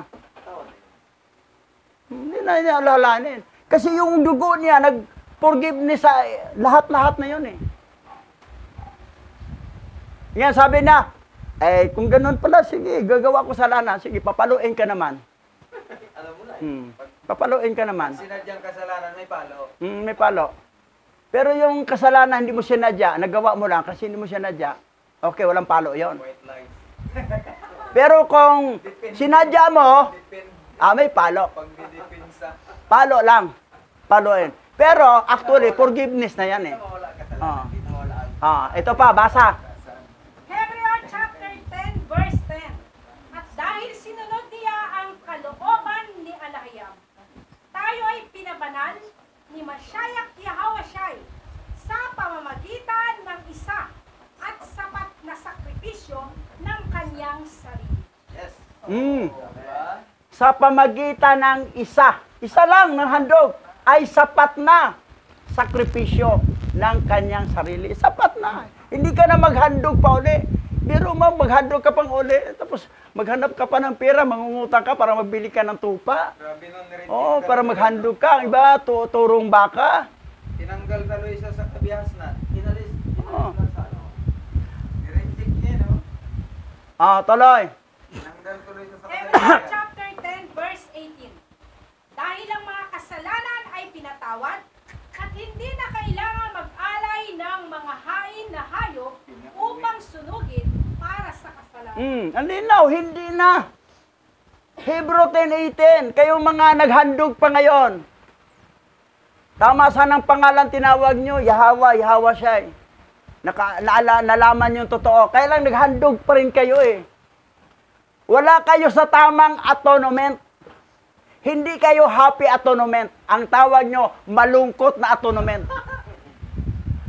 Hindi na niya alalahanin. Kasi yung dugo niya, nag-forgiveness sa lahat-lahat na yun Yan, sabi na, kung ganun pala, sige, gagawa ko salanan, sige, papaluin ka naman. Alam mo na Papaluin ka naman. Sinadyang kasalanan may palo. May palo. Pero yung kasalanan, hindi mo sinadya, nagawa mo lang kasi hindi mo sinadya, okay, walang palo yon. White lies. Pero kung sinadya mo, may palo. Pagdidipinsa. Palo lang. Paluin. Pero actually, forgiveness na yan Mawala kasalanan. Mawala. Ito pa, basa. Hebrews chapter 10 verse 10. At dahil sinunod niya ang kalooban ni Alahiyam, tayo ay pinabanal ni Mashiach Yahweh Shai sa pamamagitan ng isa at sapat na sakripisyo ng kanyang sarili. Yes. Diba? Sa pamagitan ng isa lang ng handog, ay sapat na sakripisyo ng kanyang sarili. Sapat na. Hindi ka na maghandog pa uli. Pero maghandog ka pang uli. Tapos maghanap ka pa ng pera, mangungutang ka para magbili ka ng tupa. Grabe nun, nireject Para maghandog ka. Iba, turong baka. Tinanggal talo isa sa kabihas na. Inalis Oo. na sa ano. Nireject niya, no? Tuloy. Tinanggal tuloy siya sa Hebrews kasalanan. chapter 10, verse 18. Dahil ang mga kasalanan ay pinatawad at hindi na kailangan mag-alay ng mga hain na hayop upang sunugin para sa kasalanan. Ang linaw, hindi na. Hebrew 10:18, kayong mga naghandog pa ngayon. Tama sanang pangalan tinawag nyo, Yahweh, Yahweh siya eh. Nalaman yung totoo. Kaya lang naghandog pa rin kayo eh. Wala kayo sa tamang atonement. Hindi kayo happy atonement. Ang tawag nyo, malungkot na atonement.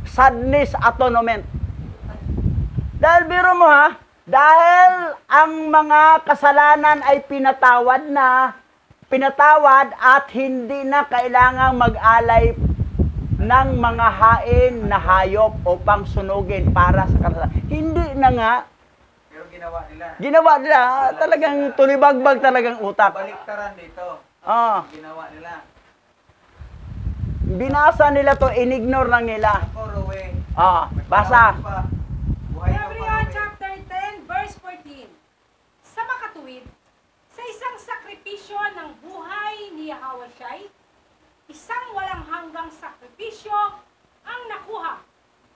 Sadness atonement. Dahil biro mo ha, dahil ang mga kasalanan ay pinatawad at hindi na kailangang mag-alay ng mga hain na hayop upang sunugin para sa kasalanan. Hindi na nga. Pero ginawa nila. Ginawa nila, talagang tulibagbag talagang utak. Baliktaran dito. Ah, Ginawa nila. binasa nila to, inignore lang nila. Ako, Rowe. Basa. Buhay ka pa, Hebrews Rowe. chapter 10, verse 14. Sa makatuwid, sa isang sakripisyo ng buhay ni Yahweh, isang walang hanggang sakripisyo ang nakuha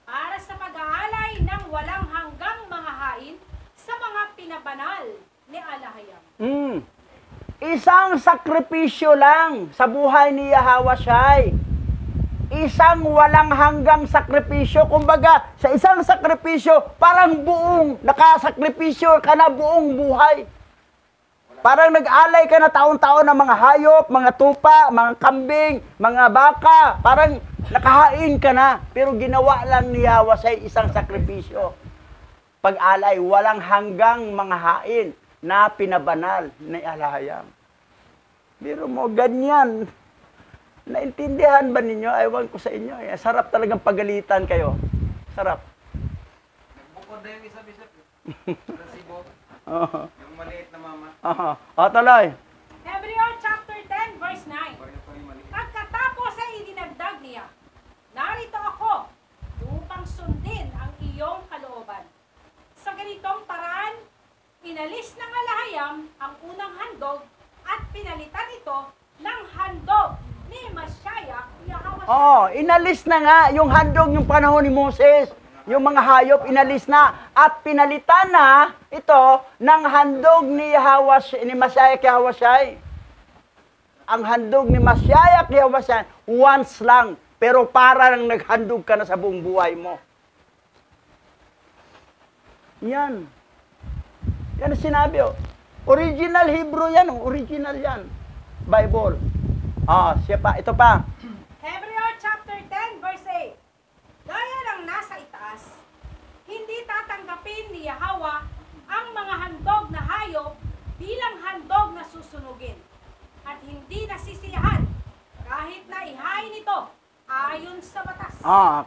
para sa pag-aalay ng walang hanggang mga hain sa mga pinabanal ni Alahayam. Isang sakripisyo lang sa buhay ni Yahweh. Isang walang hanggang sakripisyo. Kumbaga, sa isang sakripisyo, parang buong, nakasakripisyo ka na buong buhay. Parang nag-alay ka na taon-taon ng mga hayop, mga tupa, mga kambing, mga baka. Parang nakahain ka na. Pero ginawa lang ni Yahweh isang sakripisyo. Pag-alay, walang hanggang mga hain na pinabanal ni Alahayam. Biro mo, ganyan. Naintindihan ba ninyo? Ewan ko sa inyo. Sarap talagang pagalitan kayo. Sarap. Nagbukod na yung isa, Bishop. Sa Cebu. Oo. Yung maliit na mama. Tuloy. Hebrews chapter 10, verse 9. Pareho pa yung maliit. Pagkatapos ay idinagdag niya, narito ako upang sundin ang iyong kalooban. Sa ganitong paraan, inalis ng Alahayam ang unang handog at pinalitan ito ng handog ni Masyaya Yahweh. Inalis na nga yung handog yung panahon ni Moses. Yung mga hayop, inalis na. At pinalitan na ito ng handog ni Masyaya Yahweh. Ang handog ni Masyaya Yahweh, once lang. Pero para nang naghandog ka na sa buong buhay mo. Yan. Yan ang sinabi, Original Hebrew yan, original yan. Bible. Siya pa, ito pa. Hebrews chapter 10, verse 8. Gaya ng nasa itaas, hindi tatanggapin ni Yahweh ang mga handog na hayop bilang handog na susunugin at hindi nasisiyahan kahit na ihain ito ayon sa batas.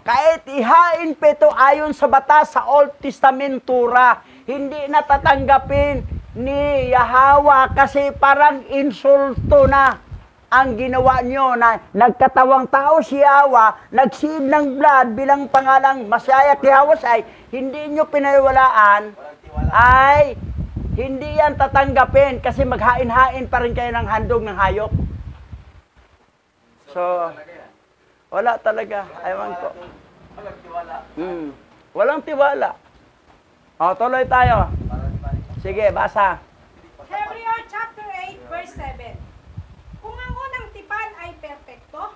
Kahit ihain pa ito ayon sa batas sa Old Testamentura, hindi natatanggapin ni Yahweh kasi parang insulto na ang ginawa nyo na nagkatawang tao si Yahweh, nagsiid ng blood bilang pangalang Masyaya Yahweh, hindi nyo pinaniwalaan, ay hindi yan tatanggapin kasi maghain-hain pa rin kayo ng handog ng hayop. So, wala talaga. Ewan ko. Walang tiwala. Walang tiwala. Tuloy tayo. Sige, basa. Hebrews chapter 8, verse 7. Kung ang unang tipan ay perpekto,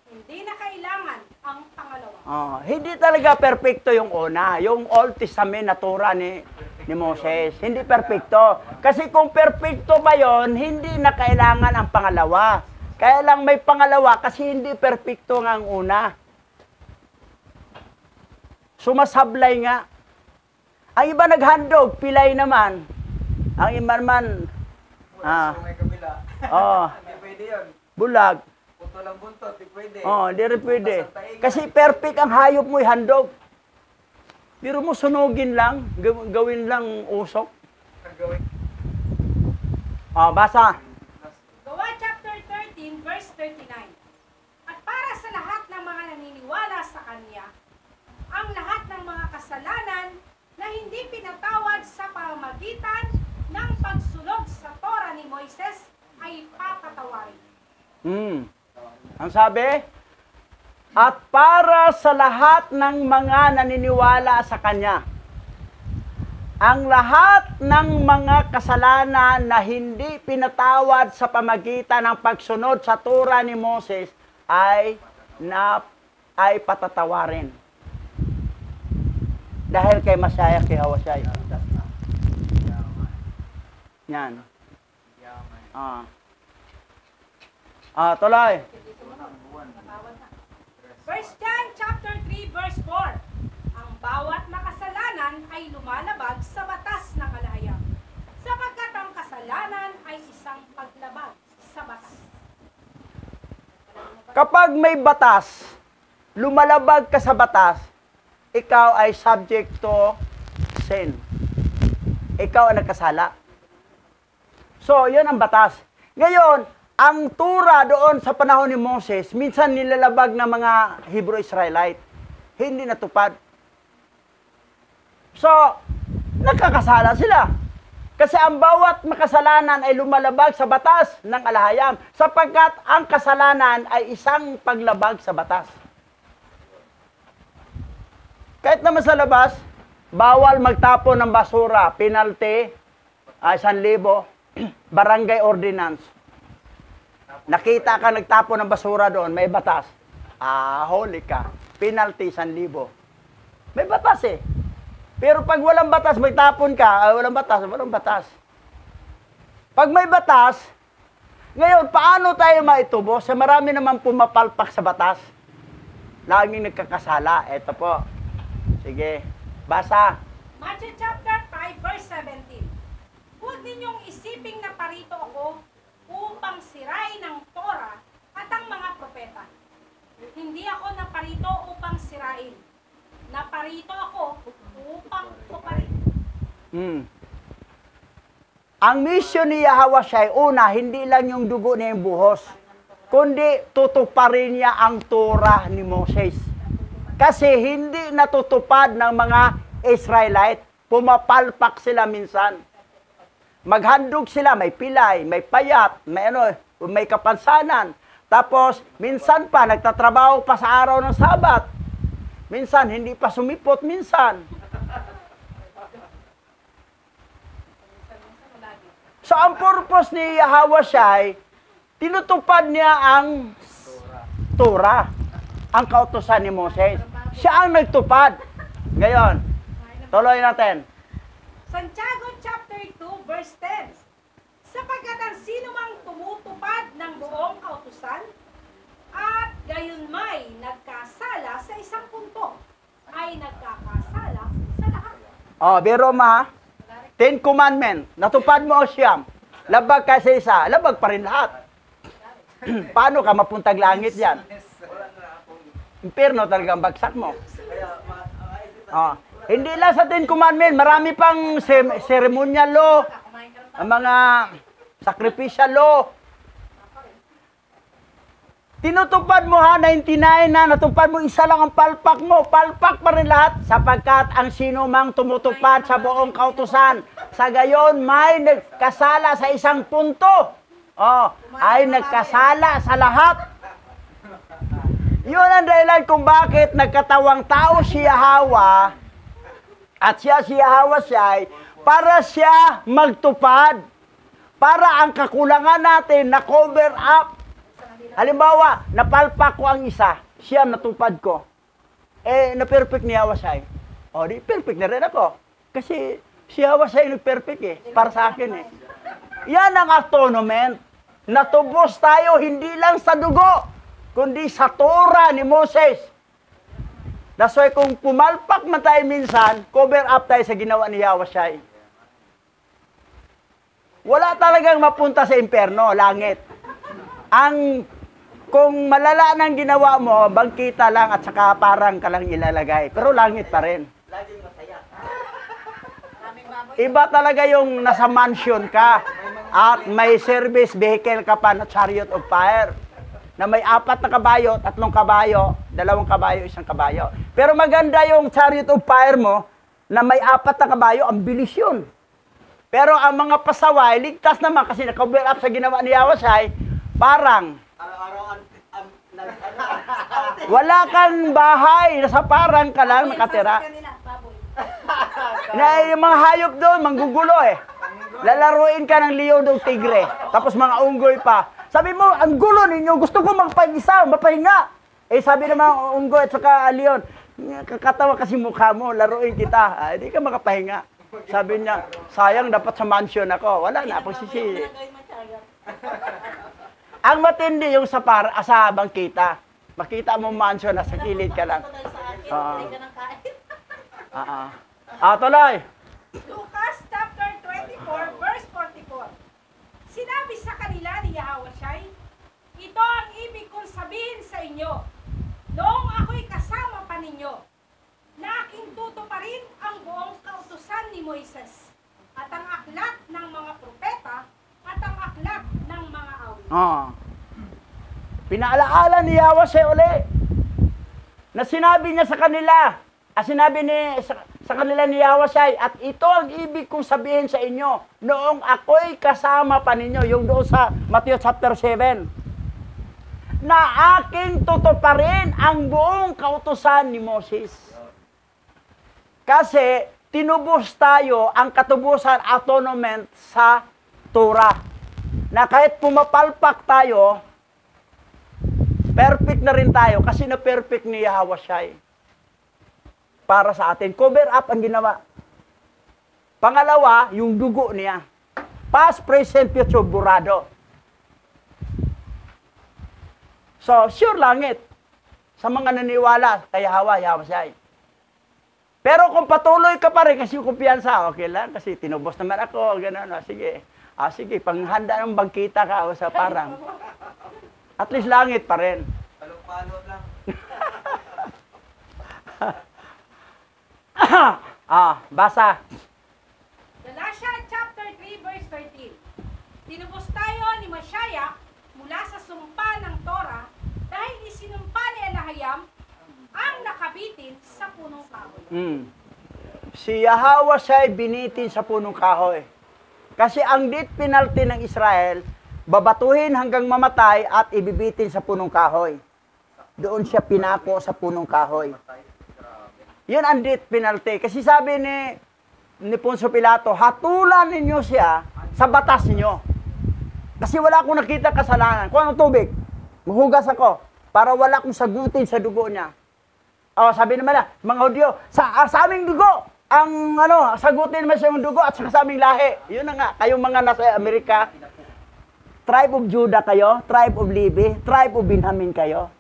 hindi na kailangan ang pangalawa. Hindi talaga perpekto yung una. Yung Old Testament na Torah ni Moses. Hindi perpekto. Kasi kung perpekto ba yon, hindi na kailangan ang pangalawa. Kaya lang may pangalawa kasi hindi perpekto nga ang una. Sumasablay nga. Ang iba naghandog, pilay naman. Ang iba naman, May kabila. Hindi pwede yun. bulag. Puto lang buntot, di pwede. Hindi rin pwede. Kasi perfect ang hayop mo handog. Pero mo sunugin lang, gawin lang usok. Gawin. Basa. Gawa chapter 13, verse 39. At para sa lahat ng mga naniniwala sa Kanya, ang lahat ng mga kasalanan na na hindi pinatawad sa pamamagitan ng pagsunod sa Torah ni Moises ay papatawarin. Ang sabi? At para sa lahat ng mga naniniwala sa Kanya, ang lahat ng mga kasalanan na hindi pinatawad sa pamagitan ng pagsunod sa Torah ni Moses ay patatawarin. Dahil kay Masaya, kay Hawashay. Yan. Tuloy. 1 John chapter 3 verse 4. Ang bawat makasalanan ay lumalabag sa batas ng kalahayam, sapagkat ang kasalanan ay isang paglabag sa batas. Kapag may batas, lumalabag ka sa batas, ikaw ay subject to sin. Ikaw ang nagkasala. So, yun ang batas. Ngayon, ang Torah doon sa panahon ni Moses, minsan nilalabag ng mga Hebrew Israelite. Hindi natupad. So, nagkakasala sila. Kasi ang bawat makasalanan ay lumalabag sa batas ng alahayam, sapagkat ang kasalanan ay isang paglabag sa batas. Kahit naman sa labas, bawal magtapon ng basura, penalty, 1,000, barangay ordinance. Nakita ka nagtapon ng basura doon, may batas. Huli ka. Penalty, 1,000. May batas eh. Pero pag walang batas, magtapon ka, walang batas. Pag may batas, ngayon, paano tayo maitubo? Sa marami naman pumapalpak sa batas. Laging nagkakasala. Ito po. Sige, basa. Matthew chapter 5 verse 17. Huwag ninyong isiping na parito ako upang sirain ang Torah at ang mga propeta. Hindi ako naparito upang sirain. Naparito ako upang tuparin. Ang mission ni Yahweh, una, hindi lang yung dugo niya yung buhos, kundi tutuparin niya ang Torah ni Moses. Kasi hindi natutupad ng mga Israelite, pumapalpak sila minsan. Maghandog sila, may pilay, may payat, may kapansanan. Tapos, minsan pa, nagtatrabaho pa sa araw ng Sabat. Minsan, hindi pa sumipot, minsan. So, ang purpose ni Yahweh, tinutupad niya ang Torah, ang kautusan ni Moses. Siya ang nagtupad. Ngayon, tuloy natin. Santiago chapter 2 verse 10. Sapagkat ang sino mang tumutupad ng buong kautusan at gayon may nagkasala sa isang punto, ay nagkakasala sa lahat. Biro ma, 10 commandment, natupad mo o siyam, labag ka sa isa, labag pa rin lahat. Paano ka mapuntag langit yan? Impierno talagang bagsak mo. Hindi lang sa 10 commandment, marami pang ceremonial law, ang mga sacrificial law. Tinutupad mo 99 na, natupad mo, isa lang ang palpak mo, palpak pa rin lahat, sapagkat ang sino mang tumutupad sa buong kautusan, sa gayon may nagkasala sa isang punto, ay nagkasala sa lahat. Yun ang dahilan kung bakit nagkatawang tao si Yahweh, at siya si Yahweh para siya magtupad, para ang kakulangan natin na cover up. Halimbawa, napalpak ko ang isa, siya natupad ko. Na-perfect ni Yahweh. Di perfect na rin ako. Kasi si Yahweh nag-perfect para sa akin Yan ang atonement. Natubos tayo hindi lang sa dugo, kundi sa Torah ni Moses. That's why kung pumalpak man tayo minsan, cover up tayo sa ginawa ni Yahweh. Wala talagang mapunta sa impyerno, langit. Kung malala ng ginawa mo, bangkita lang at saka parang ka lang ilalagay. Pero langit pa rin. Iba talaga yung nasa mansion ka at may service vehicle ka pa na chariot of fire. Na may 4 na kabayo, 3 kabayo, 2 kabayo, 1 kabayo. Pero maganda yung chariot of fire mo, na may 4 na kabayo, ang bilis yun. Pero ang mga pasaway, ligtas naman kasi na-cover up sa ginawa ni Yahweh, parang Araw-araw wala kang bahay, nasa parang ka lang nakatira. Na yung mga hayop doon, manggugulo eh. Lalaruin ka ng leon o tigre, tapos mga unggoy pa. Sabi mo, ang gulo ninyo, gusto ko magpahinga, mapahinga. Eh sabi ng mga unggoy at saka leon, kakatawa kasi mukha mo, laruin kita. Hindi ka makapahinga. Sabi niya, sayang dapat sa mansion ako. Wala na, pagsisisi. Ang matindi yung sa bangkita. Makita mo mansion, nasa kilid ka lang. Tuloy. Lucas chapter 24, verse 44. Sinabi sa kanila ni Yahawasyai, ito ang ibig kong sabihin sa inyo, noong ako'y kasama pa ninyo, na aking tutuparin ang buong kautusan ni Moises, at ang aklat ng mga propeta, at ang aklat ng mga awit. Pinaalaala ni Yahweh uli na sinabi niya sa kanila, sinabi sa kanila ni Yahweh, at ito ang ibig kong sabihin sa inyo, noong ako'y kasama pa ninyo, yung doon sa Matthew chapter 7, na aking tutuparin ang buong kautusan ni Moses. Kasi tinubos tayo ang katubusan atonement sa Torah. Na kahit pumapalpak tayo, perfect na rin tayo kasi na-perfect ni Yahawasyai para sa atin. Cover up ang ginawa. Pangalawa, yung dugo niya. Past, present, future, burado. So, sure langit sa mga naniwala kay Yahawasyai. Pero kung patuloy ka pa rin kasi yung kumpiyansa, okay lang kasi tinubos naman ako, gano'n. Sige. Sige, panghanda ng bangkita ka o sa parang. At least langit pa rin. Palong-palo lang. Basa. Galatia chapter 3, verse 13. Tinubos tayo ni Masiah mula sa sumpa ng Torah dahil isinumpa ni Elahayam ang nakabitin sa punong kahoy. Si Yahawasyai binitin sa punong kahoy. Kasi ang death penalty ng Israel, babatuhin hanggang mamatay at ibibitin sa punong kahoy. Doon siya pinako sa punong kahoy. Yun ang death penalty. Kasi sabi ni Poncio Pilato, hatulan ninyo siya sa batas ninyo. Kasi wala akong nakita kasalanan. Kung anong tubig, mahugas ako para wala akong sagutin sa dugo niya. Sabi naman na, mga Hudyo, sa aming dugo, ang sagutin mo sa yung dugo at sa aming lahi. Yun na nga, kayong mga nasa Amerika, tribe of Judah kayo, tribe of Levi, tribe of Benjamin kayo.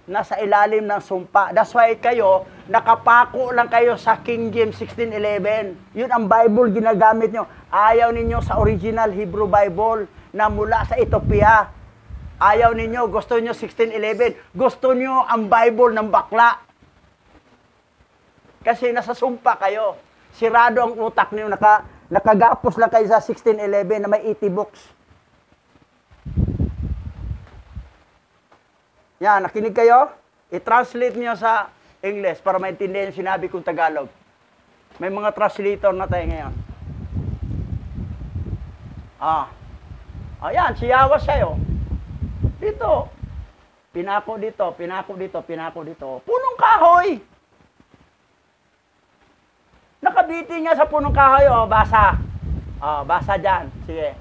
Nasa ilalim ng sumpa. That's why kayo, nakapako lang kayo sa King James 16:11. Yun ang Bible ginagamit nyo. Ayaw ninyo sa original Hebrew Bible na mula sa Ethiopia. Ayaw ninyo, gusto nyo 16:11. Gusto nyo ang Bible ng bakla. Kasi nasa sumpa kayo. Sirado ang utak niyo, nakagapos lang kayo sa 16:11 na may 80 books. Yan, nakinig kayo? I-translate niyo sa English para maintindihan yung sinabi kong Tagalog. May mga translator na tayo ngayon. Ayan, si Yahawasyai dito. Pinako dito, pinako dito, pinako dito. Punong kahoy. Nakabitin niya sa punong kahoy, basa. Basa dyan. Sige.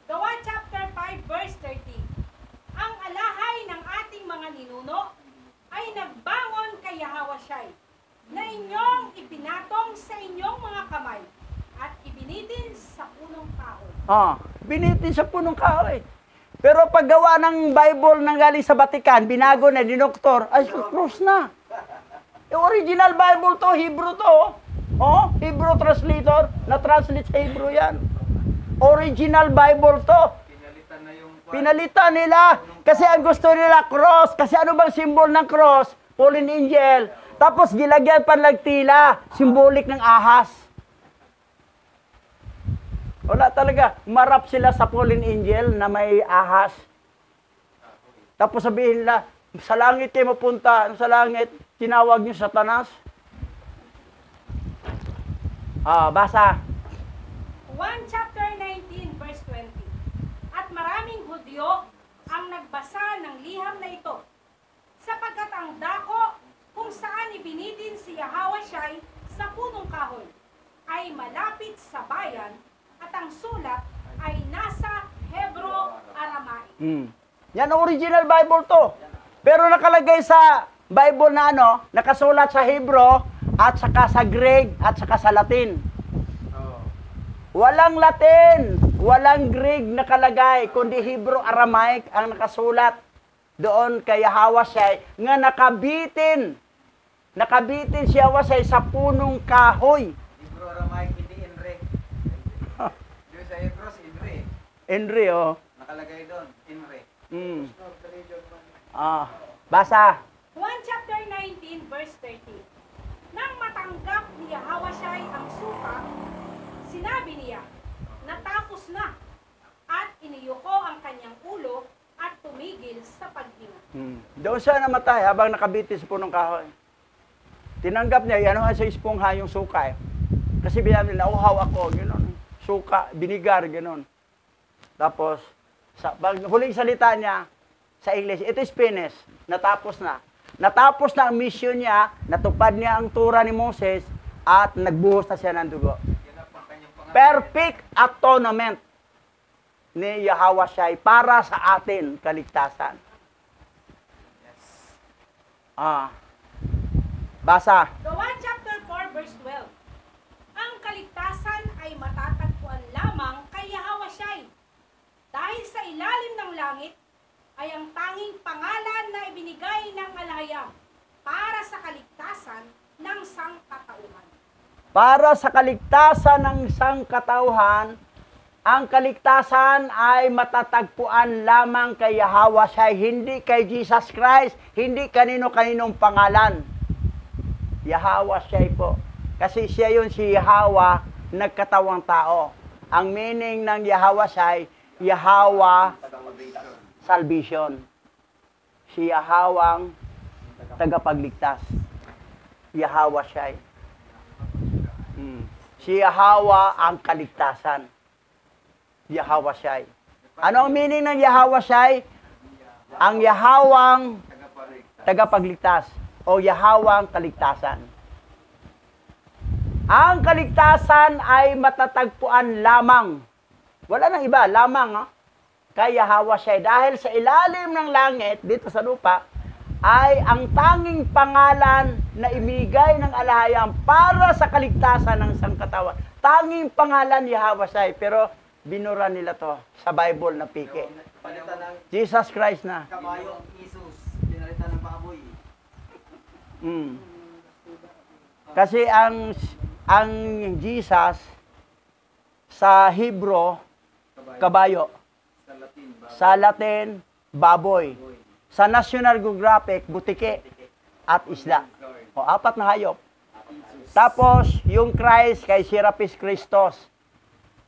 Gawa chapter 5, verse 30. Ang alahay ng ating mga ninuno ay nagbangon kay Yahawasyai na inyong ipinatong sa inyong mga kamay at ibinitin sa punong kahoy. Binitin sa punong kahoy. Pero paggawa ng Bible nang galing sa Vatican, binago na, dinoktor, ay cross na. Yung original Bible to, Hebrew to. Hebrew translator, na-translate sa Hebrew yan. Original Bible to. Pinalitan na yung... Pinalitan nila. Kasi ang gusto nila, cross. Kasi ano bang symbol ng cross? Fallen angel. Tapos gilagyan pa ng tila. Symbolic ng ahas. Wala talaga. Marap sila sa fallen angel na may ahas. Tapos sabihin nila, sa langit kayo mapunta. Sa langit, tinawag niyo Satanas. Basa. 1 chapter 19 verse 20. At maraming Hudyo ang nagbasa ng liham na ito, sapagkat ang dako kung saan ibinidin si Yahawashai sa punong kahoy ay malapit sa bayan at ang sulat ay nasa Hebro-Aramaic. Yan ang original Bible to. Pero nakalagay sa Bible na nakasulat sa Hebro at saka sa Greek at saka sa Latin. Walang Latin, walang Greek nakalagay, kundi Hebro-Aramaic ang nakasulat doon kay Yahawashai nga nakabitin. Nakabitin si Yahawashai sa punong kahoy. Libro Aramaic, hindi Enre. Doon sa Hebrews, Enre. Enre, Nakalagay doon, Enre. Basa. 1 chapter 19 verse 30. Nang matanggap ni Yahawashai ang suka, sinabi niya, natapos na, at iniyuko ang kanyang ulo at tumigil sa paghinga. Doon siya namatay habang nakabitin sa punong kahoy. Tinanggap niya, sa ispongha yung suka. Kasi binabi nila, nauhaw ako, gano'n. Suka, binigar, gano'n. Tapos, huling salita niya sa English, it is finished. Natapos na. Natapos na ang mission niya, natupad niya ang tura ni Moses, at nagbuhos na siya ng dugo. Perfect atonement ni Yahawashai para sa atin kaligtasan. Basa. Gawa chapter 4 verse 12. Ang kaligtasan ay matatagpuan lamang kay Yahawashai. Dahil sa ilalim ng langit ay ang tanging pangalan na ibinigay ng alahayam para sa kaligtasan ng sangkatauhan. Para sa kaligtasan ng sangkatauhan, ang kaligtasan ay matatagpuan lamang kay Yahawashai, hindi kay Jesus Christ, hindi kanino-kaninong pangalan. Yahawashai po. Kasi siya yun si Yahwa, nagkatawang tao. Ang meaning ng Yahawashai, Yahwa, salvation. Si Yahawang tagapagligtas. Yahawashai. Si Yahwa ang kaligtasan. Yahawashai. Ano ang meaning ng Yahawashai? Ang Yahawang tagapagligtas o Yahawang kaligtasan. Ang kaligtasan ay matatagpuan lamang. Wala nang iba, lamang kay Yahawashai. Dahil sa ilalim ng langit, dito sa lupa, ay ang tanging pangalan na imigay ng alahayam para sa kaligtasan ng sangkatawan. Tanging pangalan Yahawashai, pero binura nila to sa Bible na pike. Palitan ng Jesus Christ na. kabayo, Isus. Pinalitan ng baboy. Kasi ang Jesus sa Hebro, kabayo. Sa Latin, baboy. Sa National Geographic, butike at isla. O, 4 na hayop. Tapos, yung Christ kay Serapis Christos,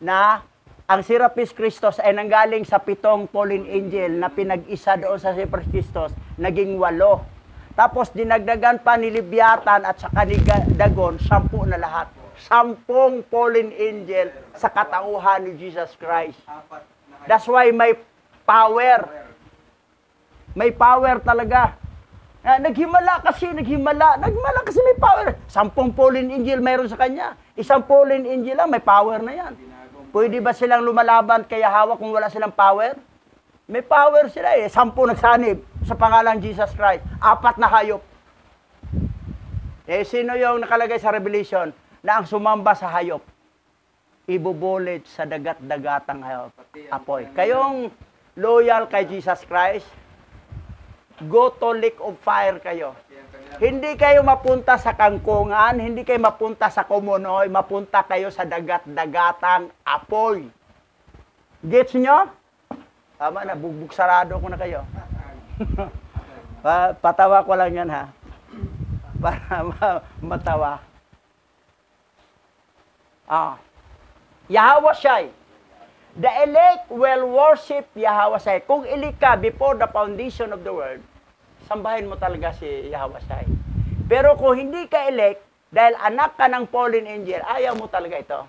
na ang Serapis Christos ay nanggaling sa 7 fallen angel na pinag-isa doon sa Serapis Christos, naging 8. Tapos, dinagdagan pa ni Leviathan at saka ni Dagon, 10 na lahat. 10 fallen angel sa katauhan ni Jesus Christ. That's why may power. May power talaga. Naghimala kasi may power. 10 fallen angel mayroon sa kanya. 1 fallen angel lang, may power na yan. Pwede ba silang lumalaban kay Yahwa kung wala silang power? May power sila 10 nagsanib sa pangalan Jesus Christ. 4 na hayop. Sino yung nakalagay sa Revelation na ang sumamba sa hayop? Ibubulit sa dagat-dagatang hayop. Apoy. Kayong loyal kay Jesus Christ, go to lake of fire kayo. Hindi kayo mapunta sa kangkungan, hindi kayo mapunta sa kumunoy, mapunta kayo sa dagat-dagatang apoy. Gets nyo? Tama na, bugbog sarado ko na kayo. Patawa ko lang yan ha. Para matawa. Yahawashai. The elect will worship Yahawashai. Kung elect ka before the foundation of the world, sambahin mo talaga si Yahawashai. Pero kung hindi ka elect, Dahil anak ka ng fallen angel, ayaw mo talaga ito.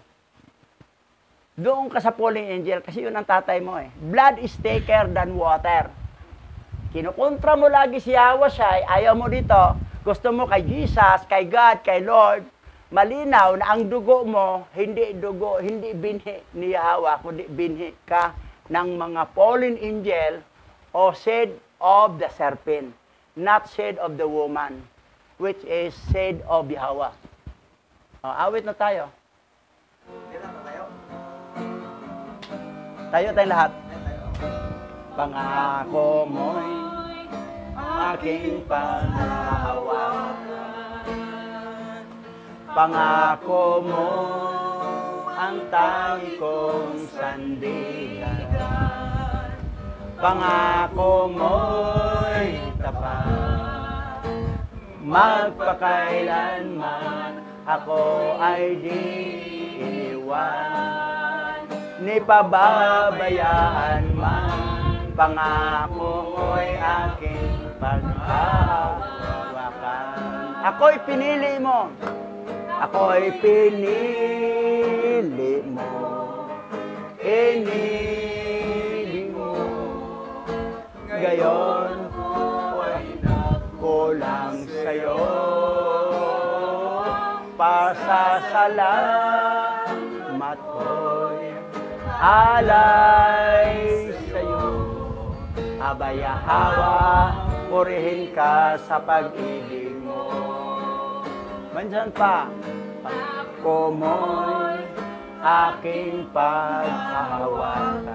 Doon ka sa fallen angel kasi yun ang tatay mo eh. Blood is thicker than water. Kinukontra mo lagi si Yahweh siya, ayaw mo dito. Gusto mo kay Jesus, kay God, kay Lord. Malinaw na ang dugo mo, hindi dugo, hindi binhi ni Yahweh, kundi binhi ka ng mga fallen angel o seed of the serpent, not seed of the woman, which is seed of Yahweh. Awit na tayo. Tayo tayong lahat. Pangako mo'y aking panghahawakan. Pangako mo ang tangi kong sandigan. Pangako mo'y tapat. Magpakailanman ako ay di iniwan. Ni pababayaan man, pangako mo'y aking paghahawakan. Ako'y pinili mo. Ako'y pinili mo. Inibig mo. Gayon ko'y kulang sa'yo. Pasasalamat ko'y alay sa'yo. Abay Yahweh, purihin ka sa pag-ibig mo. Mandiyan pa, pangako mo'y aking paghahawakan.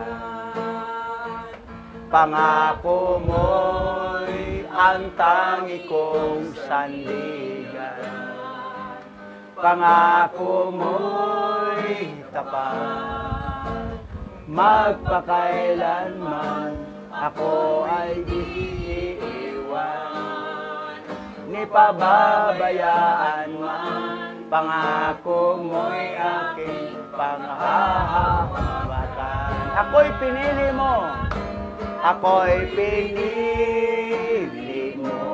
Pangako mo'y ang tangi kong sandigan. Pangako mo'y tapat. Magpakailanman ako ay di iiwan. Ni pababayaan man, pangako mo'y aking panghahawakan. Ako'y pinili mo. Ako'y pinili mo.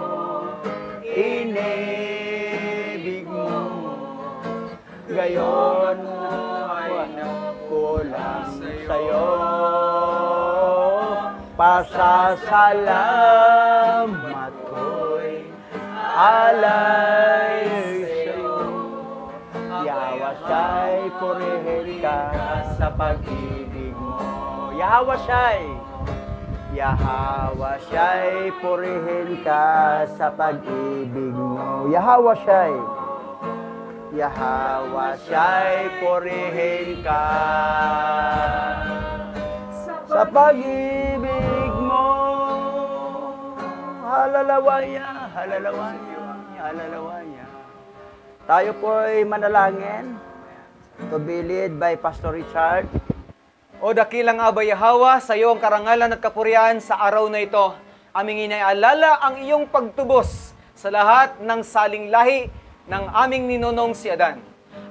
Inibig mo. Gayon ay kulang sa'yo. Pasasalamat ko'y alay sa'yo. Yahweh siya'y purihin ka sa pag-ibig mo. Yahweh siya'y purihin ka sa pag-ibig mo. Yahweh siya'y purihin ka sa pag-ibig mo. Halalawaya. Tayo po ay manalangin. To be led by Pastor Richard. O dakilang Aba Yahweh, sa iyo ang karangalan at kapurihan sa araw na ito. Aming inaalala ang iyong pagtubos sa lahat ng saling lahi ng aming ninonong si Adan.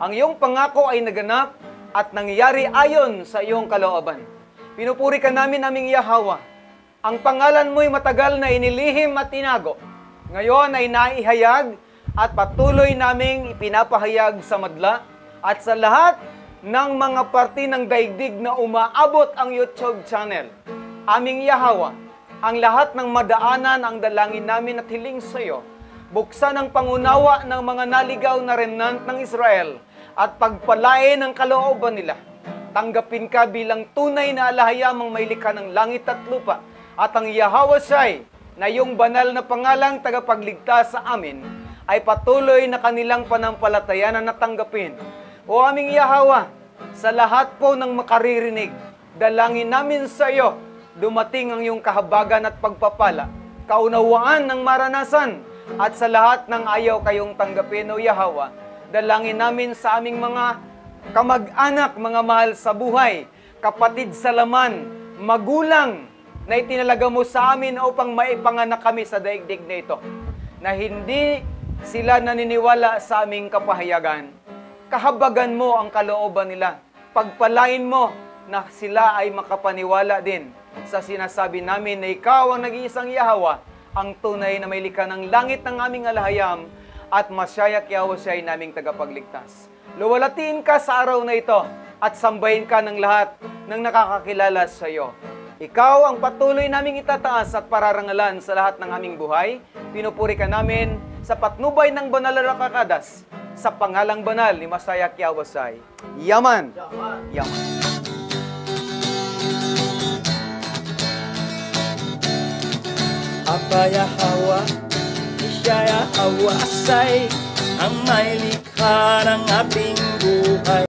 Ang iyong pangako ay naganap at nangyari ayon sa iyong kalooban. Pinupuri ka namin, aming Yahweh. Ang pangalan mo'y matagal na inilihim at tinago. Ngayon ay naihayag at patuloy naming ipinapahayag sa madla at sa lahat ng mga parte ng daigdig na umaabot ang YouTube channel. Aming Yahweh, ang lahat ng madaanan ang dalangin namin at hiling sa iyo. Buksan ang pangunawa ng mga naligaw na remnant ng Israel at pagpalain ang kalooban nila. Tanggapin ka bilang tunay na alahayamang may likha ng langit at lupa. At ang Yahweh Shai, na iyong banal na pangalang tagapagligtas sa amin, ay patuloy na kanilang panampalatayanan na tanggapin. O aming Yahweh, sa lahat po ng makaririnig, dalangin namin sa iyo, dumating ang iyong kahabagan at pagpapala, kaunawaan ng maranasan, at sa lahat ng ayaw kayong tanggapin, O Yahweh, dalangin namin sa aming mga kamag-anak, mga mahal sa buhay, kapatid sa laman, magulang, na itinalaga mo sa amin upang maipanganak kami sa daigdig na ito, na hindi sila naniniwala sa aming kapahayagan. Kahabagan mo ang kalooban nila. Pagpalain mo na sila ay makapaniwala din sa sinasabi namin na ikaw ang nag-iisang Yahweh, ang tunay na may likha ng langit ng aming alahayam, at Masyayak Yahweh siya ay naming tagapagligtas. Luwalatiin ka sa araw na ito at sambahin ka ng lahat ng nakakakilala sa iyo. Ikaw ang patuloy naming itataas at pararangalan sa lahat ng aming buhay. Pinupuri ka namin sa patnubay ng banal na kakadas sa pangalang banal ni Masyayak Yahweh Shai. Yaman! Yaman! Abaya Hawa, Ishaya Hawa Asay, ang may likha ng ating buhay.